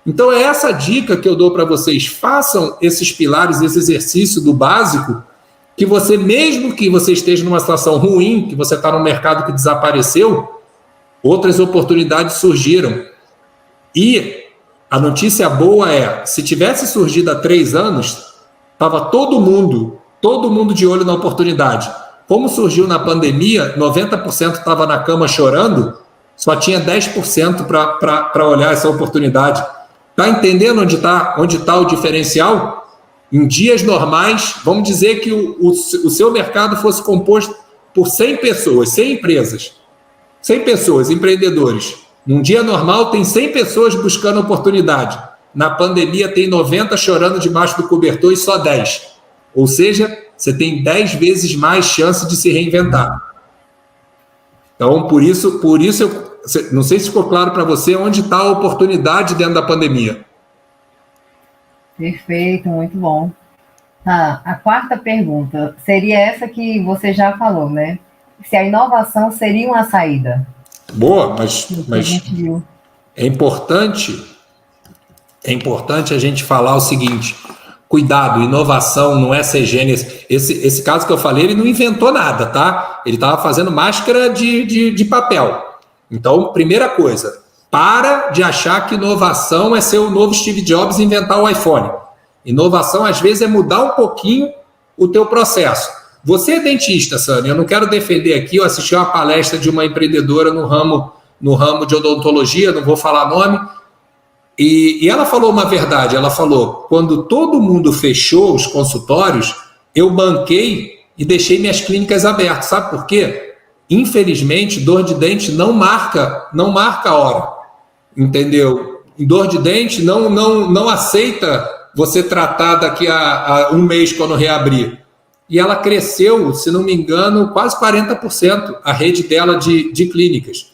Então é essa dica que eu dou para vocês. Façam esses pilares, esse exercício do básico, que você, mesmo que você esteja numa situação ruim, que você está num mercado que desapareceu, outras oportunidades surgiram. E a notícia boa é, se tivesse surgido há 3 anos, estava todo mundo de olho na oportunidade. Como surgiu na pandemia, 90% estava na cama chorando, só tinha 10% para olhar essa oportunidade. Está entendendo onde tá o diferencial? Em dias normais, vamos dizer que o seu mercado fosse composto por 100 pessoas, 100 empresas, 100 pessoas, empreendedores. Num dia normal, tem 100 pessoas buscando oportunidade. Na pandemia, tem 90 chorando debaixo do cobertor e só 10. Ou seja, você tem 10 vezes mais chance de se reinventar. Então, por isso não sei se ficou claro para você onde está a oportunidade dentro da pandemia. Perfeito, muito bom. A quarta pergunta seria essa que você já falou, né? Se a inovação seria uma saída. Boa, mas é importante a gente falar o seguinte, cuidado, inovação não é ser gênio. Esse caso que eu falei, ele não inventou nada, tá? Ele estava fazendo máscara de papel. Então, primeira coisa, para de achar que inovação é ser o novo Steve Jobs e inventar o iPhone. Inovação, às vezes, é mudar um pouquinho o teu processo. Você é dentista, Sânia, eu não quero defender aqui, eu assisti uma palestra de uma empreendedora no ramo de odontologia, não vou falar nome, e ela falou uma verdade, ela falou, quando todo mundo fechou os consultórios, eu banquei e deixei minhas clínicas abertas, sabe por quê? Infelizmente, dor de dente não marca a hora, entendeu? Dor de dente não aceita você tratar daqui a um mês quando reabrir. E ela cresceu, se não me engano, quase 40% a rede dela de clínicas.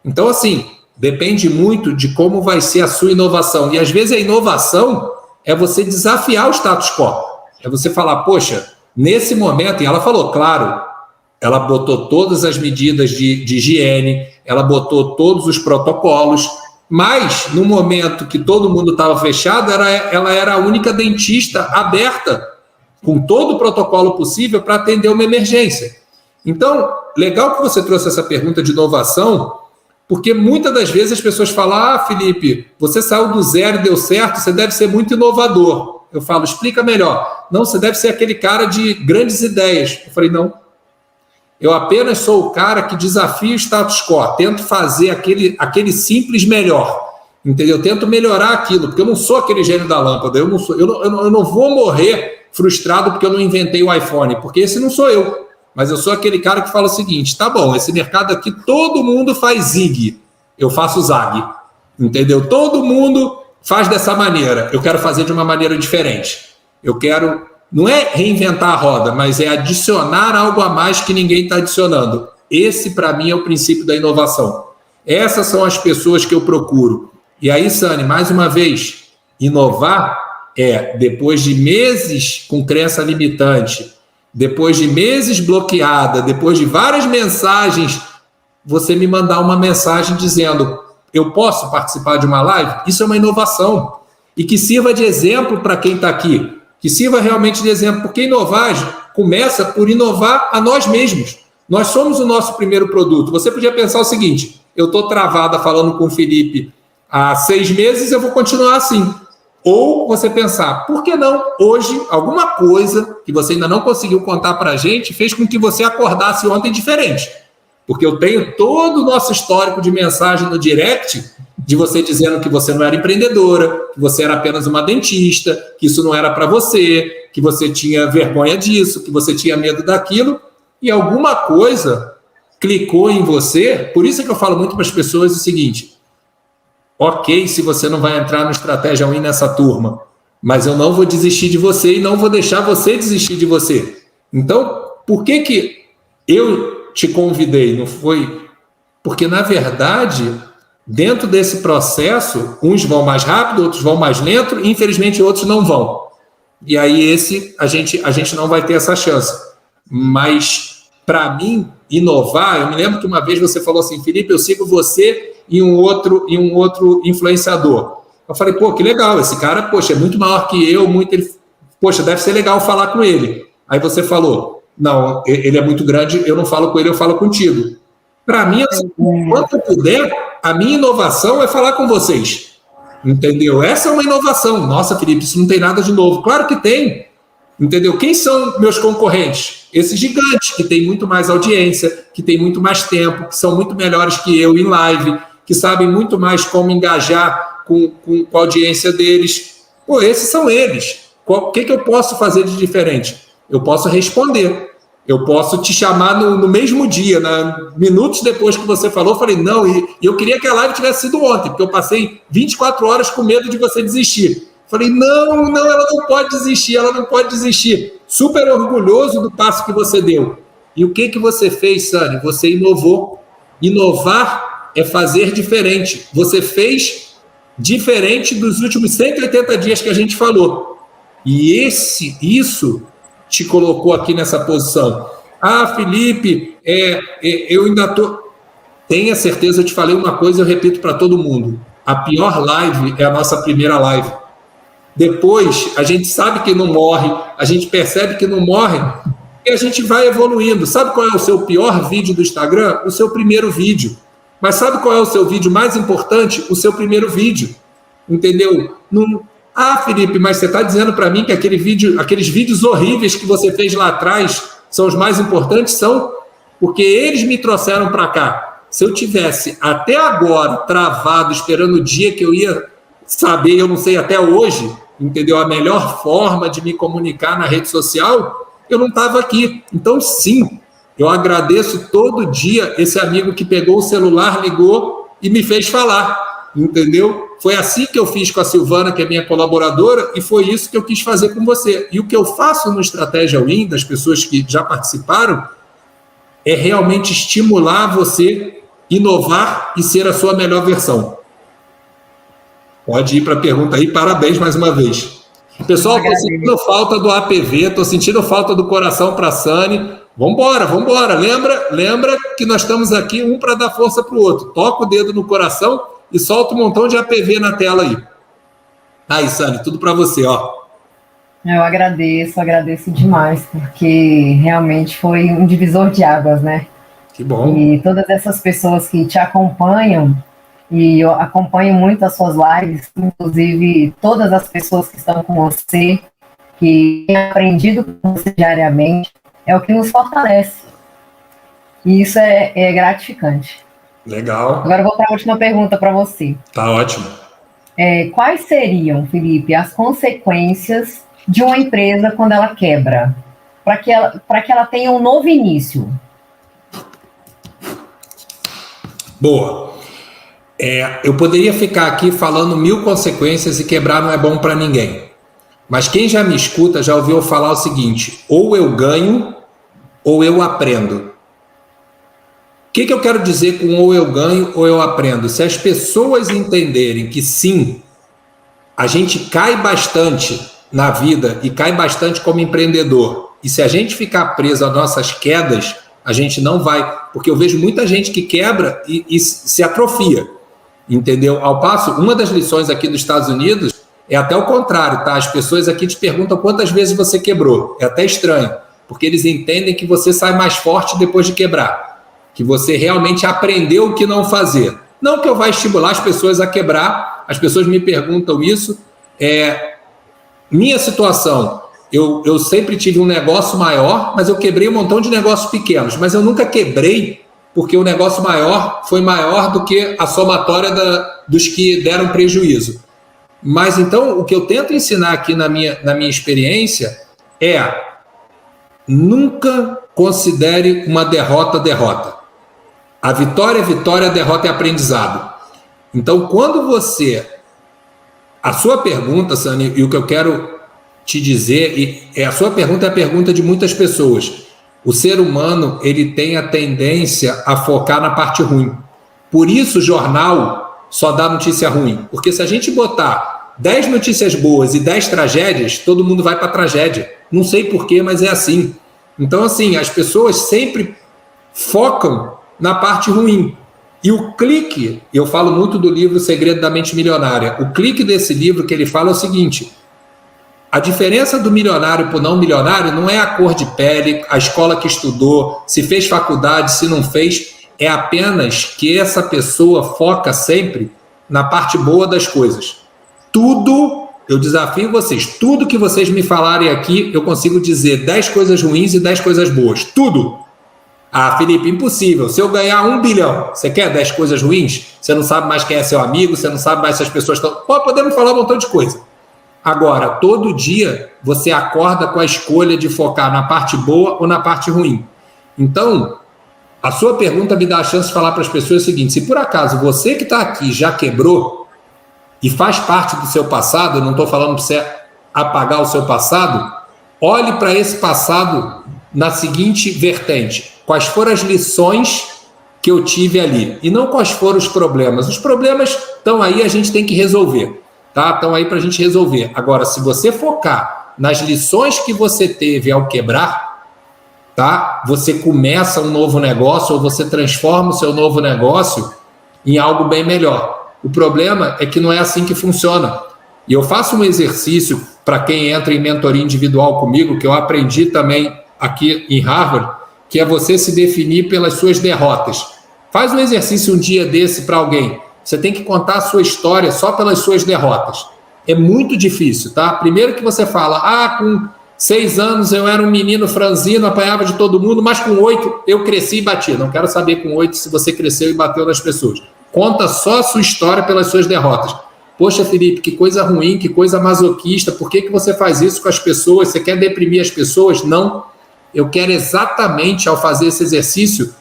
Então, assim, depende muito de como vai ser a sua inovação. E, às vezes, a inovação é você desafiar o status quo. É você falar, poxa, nesse momento... E ela falou, claro, ela botou todas as medidas de higiene, ela botou todos os protocolos, mas, no momento que todo mundo estava fechado, ela era a única dentista aberta, com todo o protocolo possível para atender uma emergência. Então, legal que você trouxe essa pergunta de inovação, porque muitas das vezes as pessoas falam, Felipe, você saiu do zero e deu certo, você deve ser muito inovador. Eu falo, explica melhor. Não, você deve ser aquele cara de grandes ideias. Eu falei, não. Eu apenas sou o cara que desafia o status quo, tento fazer aquele simples melhor. Entendeu? Eu tento melhorar aquilo, porque eu não sou aquele gênio da lâmpada, eu não vou morrer frustrado porque eu não inventei o iPhone, porque esse não sou eu, mas eu sou aquele cara que fala o seguinte, tá bom, esse mercado aqui todo mundo faz zig, eu faço zag, entendeu? Todo mundo faz dessa maneira, eu quero fazer de uma maneira diferente. Eu quero, não é reinventar a roda, mas é adicionar algo a mais que ninguém está adicionando. Esse, para mim, é o princípio da inovação. Essas são as pessoas que eu procuro. E aí, Sani, mais uma vez, inovar depois de meses com crença limitante, depois de meses bloqueada, depois de várias mensagens, você me mandar uma mensagem dizendo: eu posso participar de uma live? Isso é uma inovação. E que sirva de exemplo para quem está aqui. Que sirva realmente de exemplo. Porque inovar começa por inovar a nós mesmos. Nós somos o nosso primeiro produto. Você podia pensar o seguinte: eu estou travada falando com o Felipe há 6 meses, eu vou continuar assim. Ou você pensar, por que não? Hoje, alguma coisa que você ainda não conseguiu contar para a gente fez com que você acordasse ontem diferente. Porque eu tenho todo o nosso histórico de mensagem no direct de você dizendo que você não era empreendedora, que você era apenas uma dentista, que isso não era para você, que você tinha vergonha disso, que você tinha medo daquilo, e alguma coisa clicou em você. Por isso é que eu falo muito para as pessoas o seguinte: ok, se você não vai entrar no Estratégia Win nessa turma, mas eu não vou desistir de você e não vou deixar você desistir de você. Então, por que eu te convidei? Não foi? Porque, na verdade, dentro desse processo, uns vão mais rápido, outros vão mais lento, e, infelizmente, outros não vão. E aí, a gente não vai ter essa chance. Mas, para mim, inovar, eu me lembro que uma vez você falou assim: Felipe, eu sigo você e um outro influenciador. Eu falei: pô, que legal, esse cara, poxa, é muito maior que eu, poxa, deve ser legal falar com ele. Aí você falou: não, ele é muito grande, eu não falo com ele, eu falo contigo. Para mim, assim, quando eu puder, a minha inovação é falar com vocês. Entendeu? Essa é uma inovação. Nossa, Felipe, isso não tem nada de novo. Claro que tem. Entendeu? Quem são meus concorrentes? Esses gigantes, que têm muito mais audiência, que têm muito mais tempo, que são muito melhores que eu em live, que sabem muito mais como engajar com a audiência deles. Pô, esses são eles. O que eu posso fazer de diferente? Eu posso responder. Eu posso te chamar no mesmo dia, minutos depois que você falou. Eu falei: não, e eu queria que a live tivesse sido ontem, porque eu passei 24 horas com medo de você desistir. Falei: não, ela não pode desistir, Super orgulhoso do passo que você deu. E o que você fez, Sani? Você inovou. Inovar é fazer diferente. Você fez diferente dos últimos 180 dias que a gente falou. E isso te colocou aqui nessa posição. Ah, Felipe, eu ainda estou... Tenha certeza, eu te falei uma coisa, eu repito para todo mundo: a pior live é a nossa primeira live. Depois, a gente sabe que não morre, a gente percebe que não morre, e a gente vai evoluindo. Sabe qual é o seu pior vídeo do Instagram? O seu primeiro vídeo. Mas sabe qual é o seu vídeo mais importante? O seu primeiro vídeo. Entendeu? Ah, Felipe, mas você está dizendo para mim que aqueles vídeos horríveis que você fez lá atrás são os mais importantes? São, porque eles me trouxeram para cá. Se eu tivesse até agora travado, esperando o dia que eu ia saber, eu não sei até hoje, entendeu? A melhor forma de me comunicar na rede social, eu não estava aqui. Então, sim, eu agradeço todo dia esse amigo que pegou o celular, ligou e me fez falar, entendeu? Foi assim que eu fiz com a Silvana, que é minha colaboradora, e foi isso que eu quis fazer com você. E o que eu faço no Estratégia Win, das pessoas que já participaram, é realmente estimular você inovar e ser a sua melhor versão. Pode ir para a pergunta aí. Parabéns mais uma vez. Pessoal, estou sentindo falta do APV, estou sentindo falta do coração para a Sani. Vambora. Lembra que nós estamos aqui um para dar força para o outro. Toca o dedo no coração e solta um montão de APV na tela aí. Aí, Sani, tudo para você, ó. Eu agradeço demais, porque realmente foi um divisor de águas, né? Que bom. E todas essas pessoas que te acompanham, e eu acompanho muito as suas lives, inclusive todas as pessoas que estão com você, que têm aprendido com você diariamente, é o que nos fortalece. E isso é gratificante. Legal. Agora eu vou para a última pergunta para você. Tá ótimo. Quais seriam, Felipe, as consequências de uma empresa quando ela quebra? Para que ela tenha um novo início? Boa. Eu poderia ficar aqui falando 1000 consequências e quebrar não é bom para ninguém. Mas quem já me escuta já ouviu falar o seguinte: ou eu ganho ou eu aprendo. O que eu quero dizer com ou eu ganho ou eu aprendo? Se as pessoas entenderem que sim, a gente cai bastante na vida e cai bastante como empreendedor, e se a gente ficar preso às nossas quedas, a gente não vai, porque eu vejo muita gente que quebra e se atrofia, entendeu? Ao passo, uma das lições aqui dos Estados Unidos é até o contrário, tá? As pessoas aqui te perguntam quantas vezes você quebrou, é até estranho, porque eles entendem que você sai mais forte depois de quebrar, que você realmente aprendeu o que não fazer. Não que eu vá estimular as pessoas a quebrar, as pessoas me perguntam isso. Minha situação, eu sempre tive um negócio maior, mas eu quebrei um montão de negócios pequenos, mas eu nunca quebrei porque o negócio maior foi maior do que a somatória dos que deram prejuízo. Mas então, o que eu tento ensinar aqui na minha experiência é: nunca considere uma derrota. A vitória é vitória, a derrota é aprendizado. Então, quando a sua pergunta, Sani, e o que eu quero te dizer, a sua pergunta é a pergunta de muitas pessoas. O ser humano, ele tem a tendência a focar na parte ruim. Por isso o jornal só dá notícia ruim. Porque se a gente botar 10 notícias boas e 10 tragédias, todo mundo vai para a tragédia. Não sei porquê, mas é assim. Então, assim, as pessoas sempre focam na parte ruim. E o clique, eu falo muito do livro O Segredo da Mente Milionária, o clique desse livro que ele fala é o seguinte: a diferença do milionário para o não milionário não é a cor de pele, a escola que estudou, se fez faculdade, se não fez, é apenas que essa pessoa foca sempre na parte boa das coisas. Tudo, eu desafio vocês, tudo que vocês me falarem aqui, eu consigo dizer 10 coisas ruins e 10 coisas boas. Tudo. Ah, Felipe, impossível. Se eu ganhar 1 bilhão, você quer 10 coisas ruins? Você não sabe mais quem é seu amigo, você não sabe mais se as pessoas estão... Podemos falar um montão de coisa. Agora, todo dia você acorda com a escolha de focar na parte boa ou na parte ruim. Então, a sua pergunta me dá a chance de falar para as pessoas o seguinte: se por acaso você que está aqui já quebrou e faz parte do seu passado, eu não estou falando para você apagar o seu passado, olhe para esse passado na seguinte vertente: quais foram as lições que eu tive ali? E não quais foram os problemas. Os problemas estão aí, a gente tem que resolver. Tá? Estão aí para a gente resolver. Agora, se você focar nas lições que você teve ao quebrar, tá? Você começa um novo negócio ou você transforma o seu novo negócio em algo bem melhor. O problema é que não é assim que funciona. E eu faço um exercício para quem entra em mentoria individual comigo, que eu aprendi também aqui em Harvard, que é você se definir pelas suas derrotas. Faz um exercício um dia desse para alguém. Você tem que contar a sua história só pelas suas derrotas. É muito difícil, tá? Primeiro que você fala: com 6 anos eu era um menino franzino, apanhava de todo mundo, mas com 8 eu cresci e bati. Não quero saber com 8 se você cresceu e bateu nas pessoas. Conta só a sua história pelas suas derrotas. Poxa, Felipe, que coisa ruim, que coisa masoquista, por que você faz isso com as pessoas? Você quer deprimir as pessoas? Não. Eu quero exatamente, ao fazer esse exercício,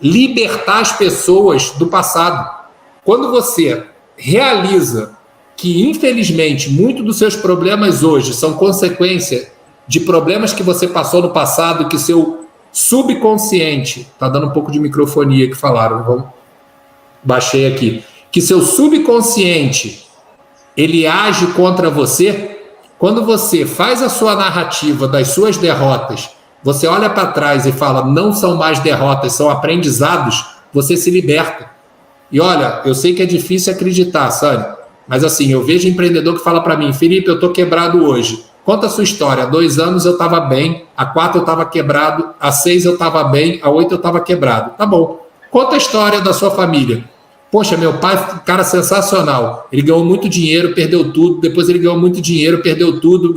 libertar as pessoas do passado. Quando você realiza que, infelizmente, muitos dos seus problemas hoje são consequência de problemas que você passou no passado, que seu subconsciente... Está dando um pouco de microfonia que falaram, baixei aqui. Que seu subconsciente, ele age contra você. Quando você faz a sua narrativa das suas derrotas, você olha para trás e fala: não são mais derrotas, são aprendizados, você se liberta. E olha, eu sei que é difícil acreditar, Sani, mas assim, eu vejo empreendedor que fala para mim: Felipe, eu estou quebrado hoje. Conta a sua história. Há 2 anos eu estava bem, há 4 eu estava quebrado, há 6 eu estava bem, há 8 eu estava quebrado. Tá bom. Conta a história da sua família. Poxa, meu pai, cara sensacional. Ele ganhou muito dinheiro, perdeu tudo. Depois ele ganhou muito dinheiro, perdeu tudo.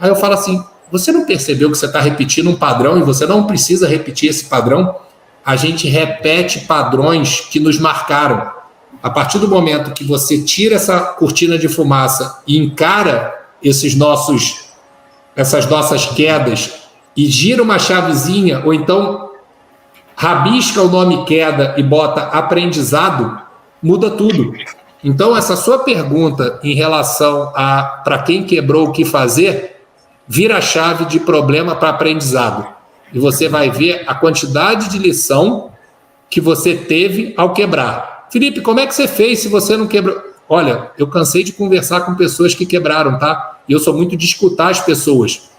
Aí eu falo assim: você não percebeu que você está repetindo um padrão e você não precisa repetir esse padrão? A gente repete padrões que nos marcaram. A partir do momento que você tira essa cortina de fumaça e encara essas nossas quedas e gira uma chavezinha, ou então rabisca o nome queda e bota aprendizado, muda tudo. Então, essa sua pergunta em relação a para quem quebrou o que fazer, vira a chave de problema para aprendizado. E você vai ver a quantidade de lição que você teve ao quebrar. Felipe, como é que você fez se você não quebrou? Olha, eu cansei de conversar com pessoas que quebraram, tá? E eu sou muito de escutar as pessoas.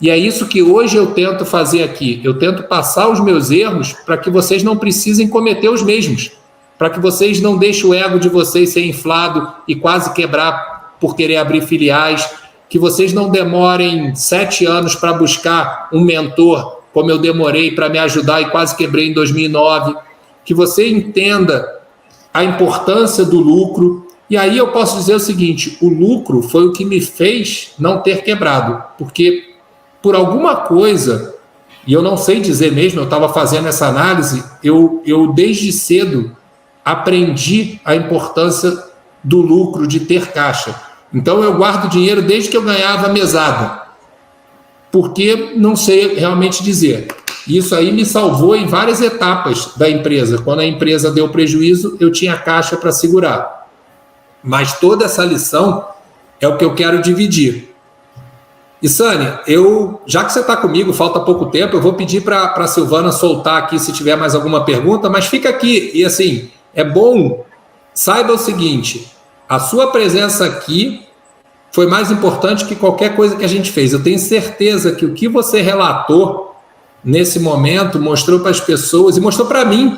E é isso que hoje eu tento fazer aqui. Eu tento passar os meus erros para que vocês não precisem cometer os mesmos. Para que vocês não deixem o ego de vocês ser inflado e quase quebrar por querer abrir filiais. Que vocês não demorem 7 anos para buscar um mentor, como eu demorei para me ajudar e quase quebrei em 2009. Que você entenda a importância do lucro. E aí eu posso dizer o seguinte, o lucro foi o que me fez não ter quebrado. Porque por alguma coisa, e eu não sei dizer mesmo, eu estava fazendo essa análise, eu desde cedo aprendi a importância do lucro, de ter caixa. Então eu guardo dinheiro desde que eu ganhava mesada, porque não sei realmente dizer. Isso aí me salvou em várias etapas da empresa. Quando a empresa deu prejuízo, eu tinha caixa para segurar. Mas toda essa lição é o que eu quero dividir. E Sânia, já que você está comigo, falta pouco tempo, eu vou pedir para a Silvana soltar aqui se tiver mais alguma pergunta, mas fica aqui. E assim, é bom, saiba o seguinte, a sua presença aqui foi mais importante que qualquer coisa que a gente fez. Eu tenho certeza que o que você relatou nesse momento mostrou para as pessoas e mostrou para mim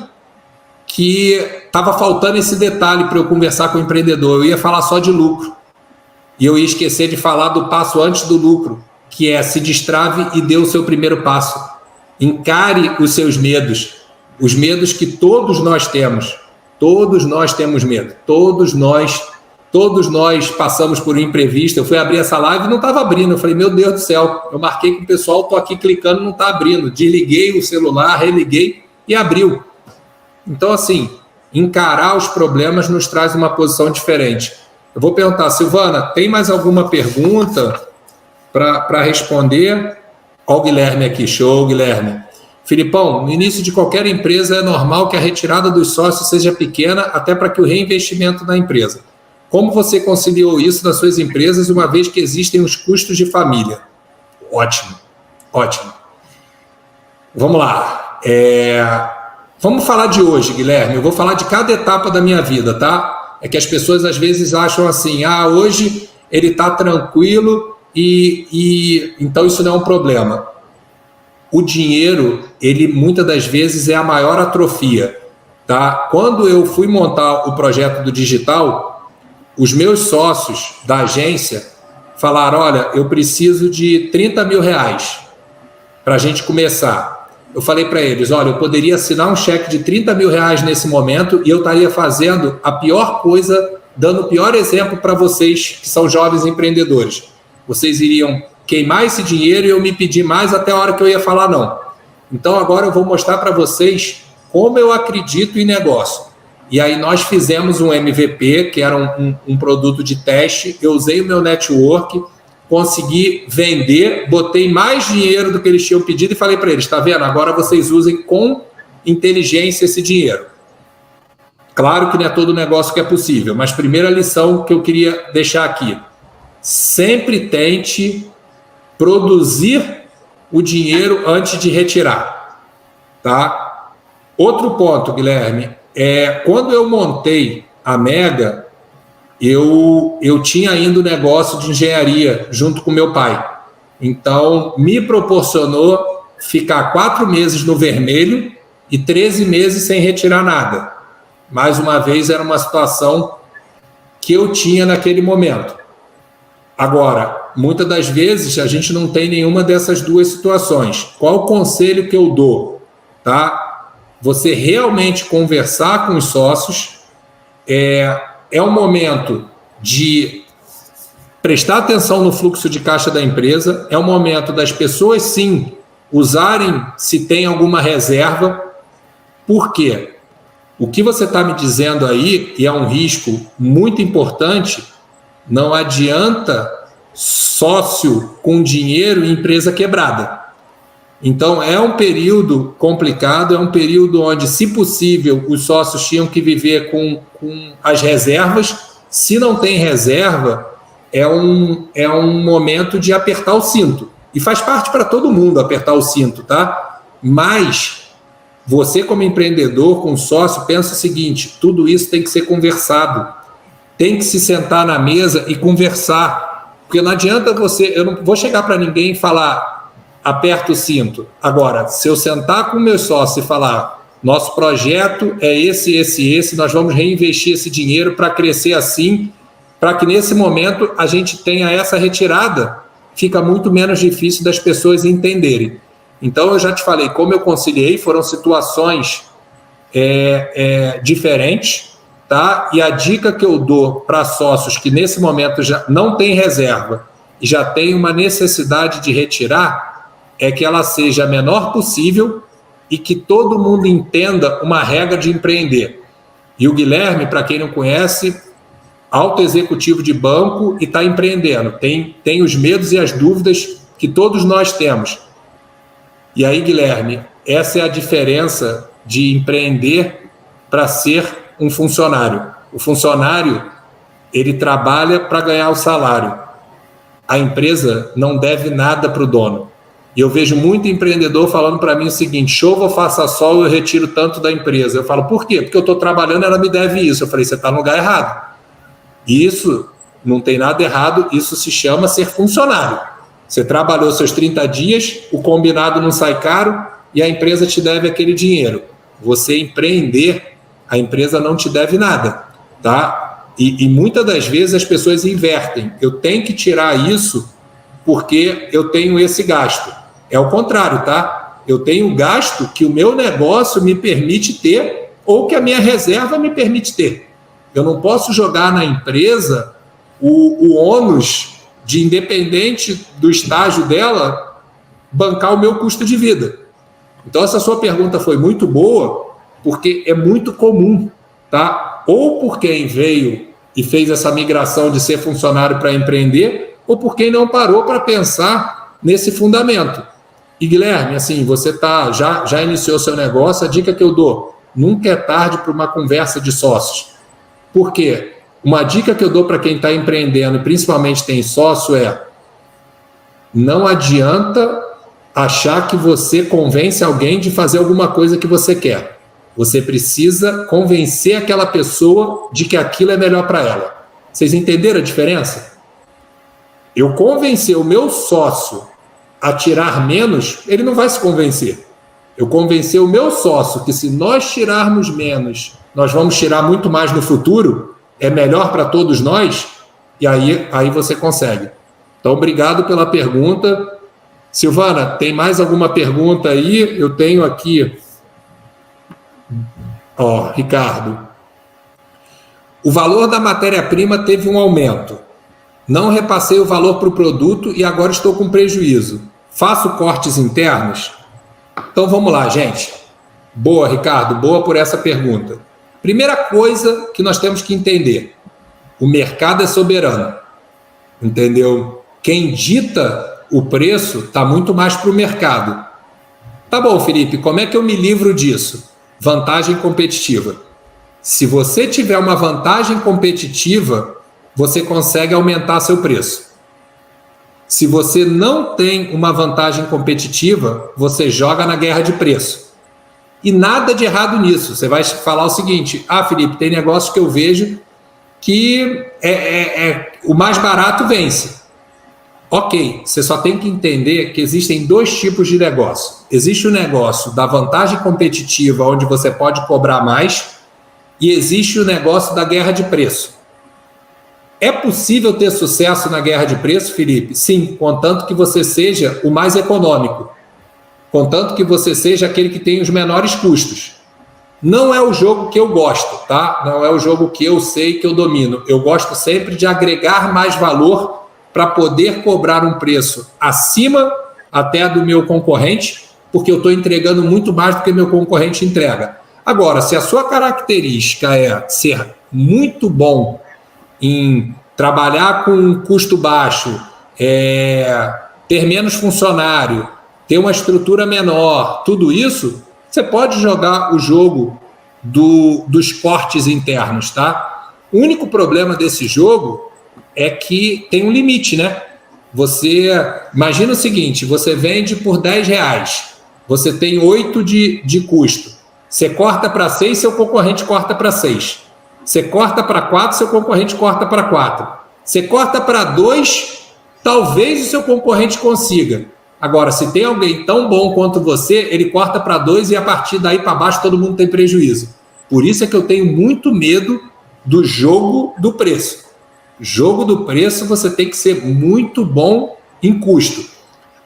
que estava faltando esse detalhe para eu conversar com o empreendedor. Eu ia falar só de lucro. E eu ia esquecer de falar do passo antes do lucro, que é se destrave e dê o seu primeiro passo. Encare os seus medos, os medos que todos nós temos. Todos nós temos medo. Todos nós passamos por um imprevisto. Eu fui abrir essa live e não estava abrindo. Eu falei, meu Deus do céu, eu marquei com o pessoal, estou aqui clicando, não está abrindo. Desliguei o celular, religuei e abriu. Então, assim, encarar os problemas nos traz uma posição diferente. Eu vou perguntar, Silvana, tem mais alguma pergunta para responder? Olha o Guilherme aqui, show, Guilherme. Filipão, no início de qualquer empresa é normal que a retirada dos sócios seja pequena, até para que o reinvestimento na empresa. Como você conciliou isso nas suas empresas, uma vez que existem os custos de família? Ótimo, ótimo. Vamos lá. Vamos falar de hoje, Guilherme. Eu vou falar de cada etapa da minha vida, tá? É que as pessoas às vezes acham assim, hoje ele está tranquilo e então isso não é um problema. O dinheiro, ele muitas das vezes é a maior atrofia, tá? Quando eu fui montar o projeto do digital, os meus sócios da agência falaram, olha, eu preciso de 30 mil reais para a gente começar. Eu falei para eles, olha, eu poderia assinar um cheque de 30 mil reais nesse momento e eu estaria fazendo a pior coisa, dando o pior exemplo para vocês que são jovens empreendedores. Vocês iriam queimar esse dinheiro e eu me pedir mais até a hora que eu ia falar não. Então agora eu vou mostrar para vocês como eu acredito em negócio. E aí nós fizemos um MVP, que era um produto de teste, eu usei o meu network, consegui vender, botei mais dinheiro do que eles tinham pedido e falei para eles, tá vendo? Agora vocês usem com inteligência esse dinheiro. Claro que não é todo negócio que é possível, mas primeira lição que eu queria deixar aqui, sempre tente produzir o dinheiro antes de retirar, tá? Outro ponto, Guilherme, quando eu montei a Mega, eu tinha ainda o negócio de engenharia junto com meu pai. Então, me proporcionou ficar 4 meses no vermelho e 13 meses sem retirar nada. Mais uma vez, era uma situação que eu tinha naquele momento. Agora, muitas das vezes, a gente não tem nenhuma dessas duas situações. Qual o conselho que eu dou? Tá? Você realmente conversar com os sócios, é um momento de prestar atenção no fluxo de caixa da empresa, é um momento das pessoas, sim, usarem se tem alguma reserva. Por quê? O que você está me dizendo aí, e é um risco muito importante, não adianta sócio com dinheiro e empresa quebrada. Então, é um período complicado, é um período onde, se possível, os sócios tinham que viver com as reservas. Se não tem reserva, é um momento de apertar o cinto. E faz parte para todo mundo apertar o cinto, tá? Mas você, como empreendedor, com sócio, pensa o seguinte: tudo isso tem que ser conversado. Tem que se sentar na mesa e conversar. Porque não adianta eu não vou chegar para ninguém e falar, aperta o cinto. Agora, se eu sentar com o meu sócio e falar, nosso projeto é esse, nós vamos reinvestir esse dinheiro para crescer assim, para que nesse momento a gente tenha essa retirada, fica muito menos difícil das pessoas entenderem. Então, eu já te falei, como eu conciliei, foram situações diferentes, tá? E a dica que eu dou para sócios que nesse momento já não tem reserva e já tem uma necessidade de retirar, é que ela seja a menor possível e que todo mundo entenda uma regra de empreender. E o Guilherme, para quem não conhece, alto executivo de banco e está empreendendo. Tem os medos e as dúvidas que todos nós temos. E aí, Guilherme, essa é a diferença de empreender para ser um funcionário. O funcionário, ele trabalha para ganhar o salário. A empresa não deve nada para o dono. E eu vejo muito empreendedor falando para mim o seguinte: chova ou faça sol, eu retiro tanto da empresa. Eu falo, por quê? Porque eu estou trabalhando, ela me deve isso. Eu falei, você está no lugar errado. Isso não tem nada errado, isso se chama ser funcionário. Você trabalhou seus 30 dias, o combinado não sai caro e a empresa te deve aquele dinheiro. Você empreender, a empresa não te deve nada, tá? E muitas das vezes as pessoas invertem. Eu tenho que tirar isso porque eu tenho esse gasto. É o contrário, tá? Eu tenho gasto que o meu negócio me permite ter ou que a minha reserva me permite ter. Eu não posso jogar na empresa o ônus de, independente do estágio dela, bancar o meu custo de vida. Então, essa sua pergunta foi muito boa, porque é muito comum, tá? Ou por quem veio e fez essa migração de ser funcionário para empreender, ou por quem não parou para pensar nesse fundamento. E, Guilherme, assim, você já iniciou seu negócio, a dica que eu dou, nunca é tarde para uma conversa de sócios. Por quê? Uma dica que eu dou para quem está empreendendo, e principalmente tem sócio, é: não adianta achar que você convence alguém de fazer alguma coisa que você quer. Você precisa convencer aquela pessoa de que aquilo é melhor para ela. Vocês entenderam a diferença? Eu convencer o meu sócio a tirar menos, ele não vai se convencer. Eu convencer o meu sócio que, se nós tirarmos menos, nós vamos tirar muito mais no futuro, é melhor para todos nós, e aí você consegue. Então, obrigado pela pergunta. Silvana, tem mais alguma pergunta aí? Eu tenho aqui. Ricardo. O valor da matéria-prima teve um aumento. Não repassei o valor para o produto e agora estou com prejuízo. Faço cortes internos? Então, vamos lá, gente. Boa, Ricardo. Boa por essa pergunta. Primeira coisa que nós temos que entender: o mercado é soberano, entendeu? Quem dita o preço está muito mais para o mercado. Tá bom, Felipe, como é que eu me livro disso? Vantagem competitiva. Se você tiver uma vantagem competitiva, você consegue aumentar seu preço. Se você não tem uma vantagem competitiva, você joga na guerra de preço. E nada de errado nisso. Você vai falar o seguinte: Felipe, tem negócio que eu vejo que o mais barato vence. Ok, você só tem que entender que existem dois tipos de negócio. Existe o negócio da vantagem competitiva, onde você pode cobrar mais, e existe o negócio da guerra de preço. É possível ter sucesso na guerra de preço, Felipe? Sim, contanto que você seja o mais econômico. Contanto que você seja aquele que tem os menores custos. Não é o jogo que eu gosto, tá? Não é o jogo que eu sei, que eu domino. Eu gosto sempre de agregar mais valor para poder cobrar um preço acima até do meu concorrente, porque eu estou entregando muito mais do que meu concorrente entrega. Agora, se a sua característica é ser muito bom em trabalhar com custo baixo, ter menos funcionário, ter uma estrutura menor, tudo isso, você pode jogar o jogo dos cortes internos, tá? O único problema desse jogo é que tem um limite, né? Você imagina o seguinte, você vende por R$10, você tem 8 de custo, você corta para 6, seu concorrente corta para 6, você corta para 4, seu concorrente corta para 4, você corta para 2, talvez o seu concorrente consiga. Agora, se tem alguém tão bom quanto você, ele corta para 2 e a partir daí para baixo todo mundo tem prejuízo. Por isso é que eu tenho muito medo do jogo do preço. Jogo do preço, você tem que ser muito bom em custo.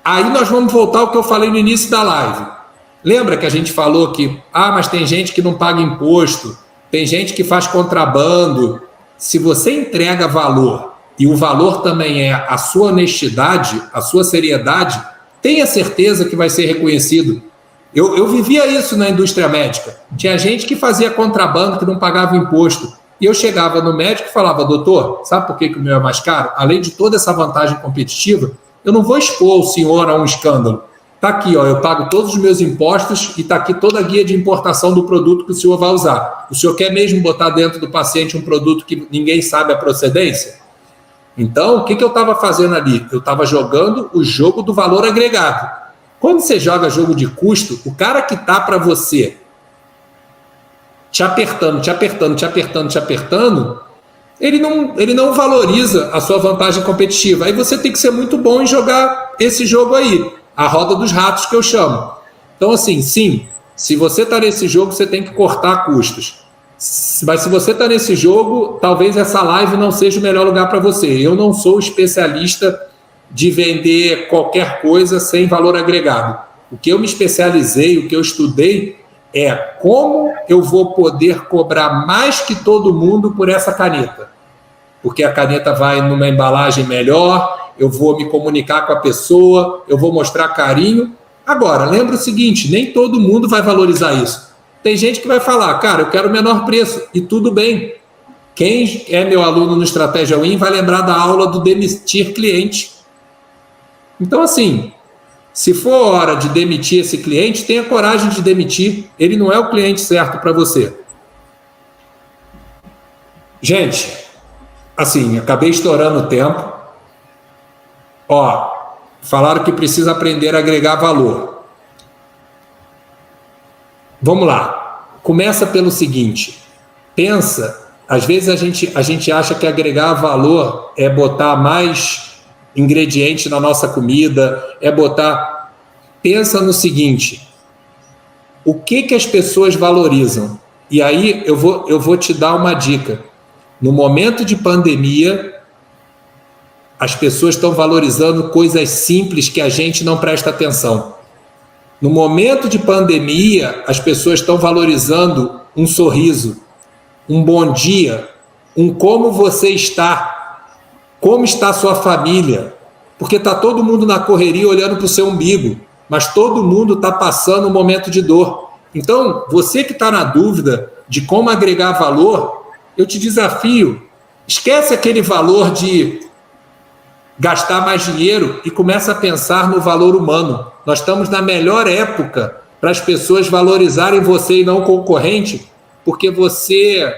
Aí nós vamos voltar ao que eu falei no início da live. Lembra que a gente falou que, mas tem gente que não paga imposto, tem gente que faz contrabando. Se você entrega valor, e o valor também é a sua honestidade, a sua seriedade, tenha certeza que vai ser reconhecido. Eu vivia isso na indústria médica. Tinha gente que fazia contrabando, que não pagava imposto. E eu chegava no médico e falava, doutor, sabe por que o meu é mais caro? Além de toda essa vantagem competitiva, eu não vou expor o senhor a um escândalo. Está aqui, ó, eu pago todos os meus impostos e está aqui toda a guia de importação do produto que o senhor vai usar. O senhor quer mesmo botar dentro do paciente um produto que ninguém sabe a procedência? Então, o que eu estava fazendo ali? Eu estava jogando o jogo do valor agregado. Quando você joga jogo de custo, o cara que está para você te apertando, ele não valoriza a sua vantagem competitiva. Aí você tem que ser muito bom em jogar esse jogo aí, a roda dos ratos que eu chamo. Então, assim, sim, se você está nesse jogo, você tem que cortar custos. Mas se você está nesse jogo, talvez essa live não seja o melhor lugar para você. Eu não sou especialista de vender qualquer coisa sem valor agregado. O que eu me especializei, o que eu estudei é como eu vou poder cobrar mais que todo mundo por essa caneta. Porque a caneta vai numa embalagem melhor, eu vou me comunicar com a pessoa, eu vou mostrar carinho. Agora, lembra o seguinte, nem todo mundo vai valorizar isso. Tem gente que vai falar, cara, eu quero o menor preço, e tudo bem. Quem é meu aluno no Estratégia Win vai lembrar da aula do demitir cliente. Então, assim, se for hora de demitir esse cliente, tenha coragem de demitir. Ele não é o cliente certo para você. Gente, assim, acabei estourando o tempo. Ó, falaram que precisa aprender a agregar valor. Vamos lá. Começa pelo seguinte. Pensa, às vezes a gente acha que agregar valor é botar mais ingrediente na nossa comida, é botar... Pensa no seguinte, o que as pessoas valorizam? E aí eu vou te dar uma dica. No momento de pandemia, as pessoas estão valorizando coisas simples que a gente não presta atenção. No momento de pandemia, as pessoas estão valorizando um sorriso, um bom dia, um como você está, como está a sua família, porque está todo mundo na correria olhando para o seu umbigo, mas todo mundo está passando um momento de dor. Então, você que está na dúvida de como agregar valor, eu te desafio, esquece aquele valor de gastar mais dinheiro e começa a pensar no valor humano. Nós estamos na melhor época para as pessoas valorizarem você e não o concorrente, porque você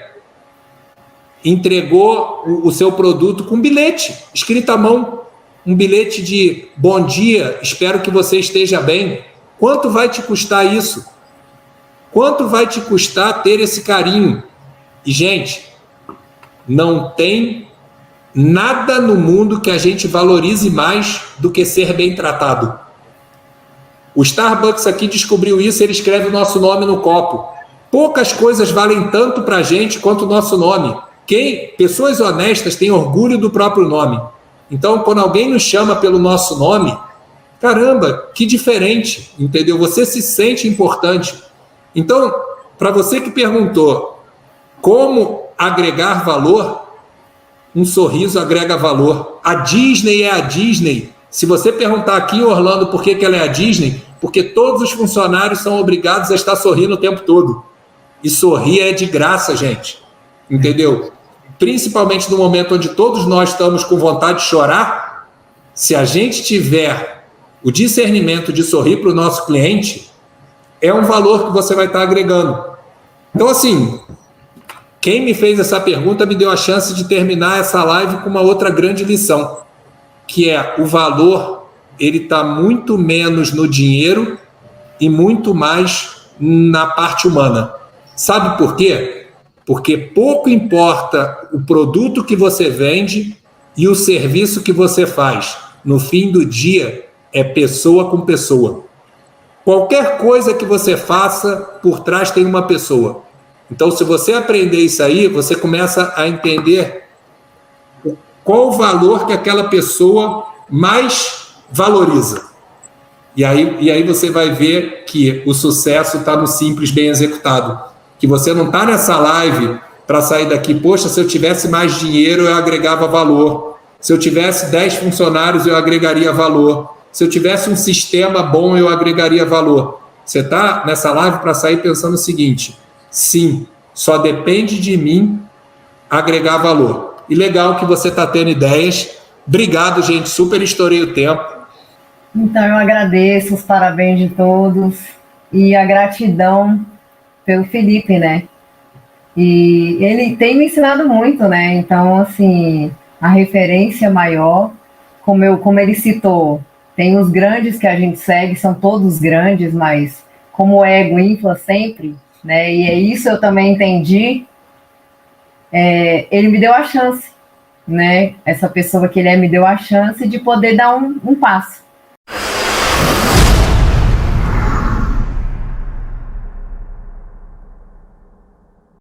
entregou o seu produto com um bilhete escrito à mão, um bilhete de bom dia, espero que você esteja bem. Quanto vai te custar isso? Quanto vai te custar ter esse carinho? E, gente, não tem nada no mundo que a gente valorize mais do que ser bem tratado. O Starbucks aqui descobriu isso, ele escreve o nosso nome no copo. Poucas coisas valem tanto para a gente quanto o nosso nome. Pessoas honestas têm orgulho do próprio nome. Então, quando alguém nos chama pelo nosso nome, caramba, que diferente, entendeu? Você se sente importante. Então, para você que perguntou como agregar valor, um sorriso agrega valor. A Disney é a Disney. Se você perguntar aqui em Orlando por que ela é a Disney, porque todos os funcionários são obrigados a estar sorrindo o tempo todo. E sorrir é de graça, gente. Entendeu? Principalmente no momento onde todos nós estamos com vontade de chorar, se a gente tiver o discernimento de sorrir para o nosso cliente é um valor que você vai estar agregando. Então, assim, quem me fez essa pergunta me deu a chance de terminar essa live com uma outra grande lição, que é o valor, ele está muito menos no dinheiro e muito mais na parte humana. Sabe por quê? Porque pouco importa o produto que você vende e o serviço que você faz. No fim do dia, é pessoa com pessoa. Qualquer coisa que você faça, por trás tem uma pessoa. Então, se você aprender isso aí, você começa a entender qual o valor que aquela pessoa mais valoriza. E aí você vai ver que o sucesso está no simples bem executado. Que você não está nessa live para sair daqui, poxa, se eu tivesse mais dinheiro, eu agregava valor. Se eu tivesse 10 funcionários, eu agregaria valor. Se eu tivesse um sistema bom, eu agregaria valor. Você está nessa live para sair pensando o seguinte: sim, só depende de mim agregar valor. E legal que você está tendo ideias. Obrigado, gente. Super estourei o tempo. Então, eu agradeço os parabéns de todos e a gratidão pelo Felipe, né? E ele tem me ensinado muito, né? Então, assim, a referência maior, como ele citou, tem os grandes que a gente segue, são todos grandes, mas como o ego infla sempre, né? E é isso eu também entendi. Ele me deu a chance, né? Essa pessoa que ele me deu a chance de poder dar um passo.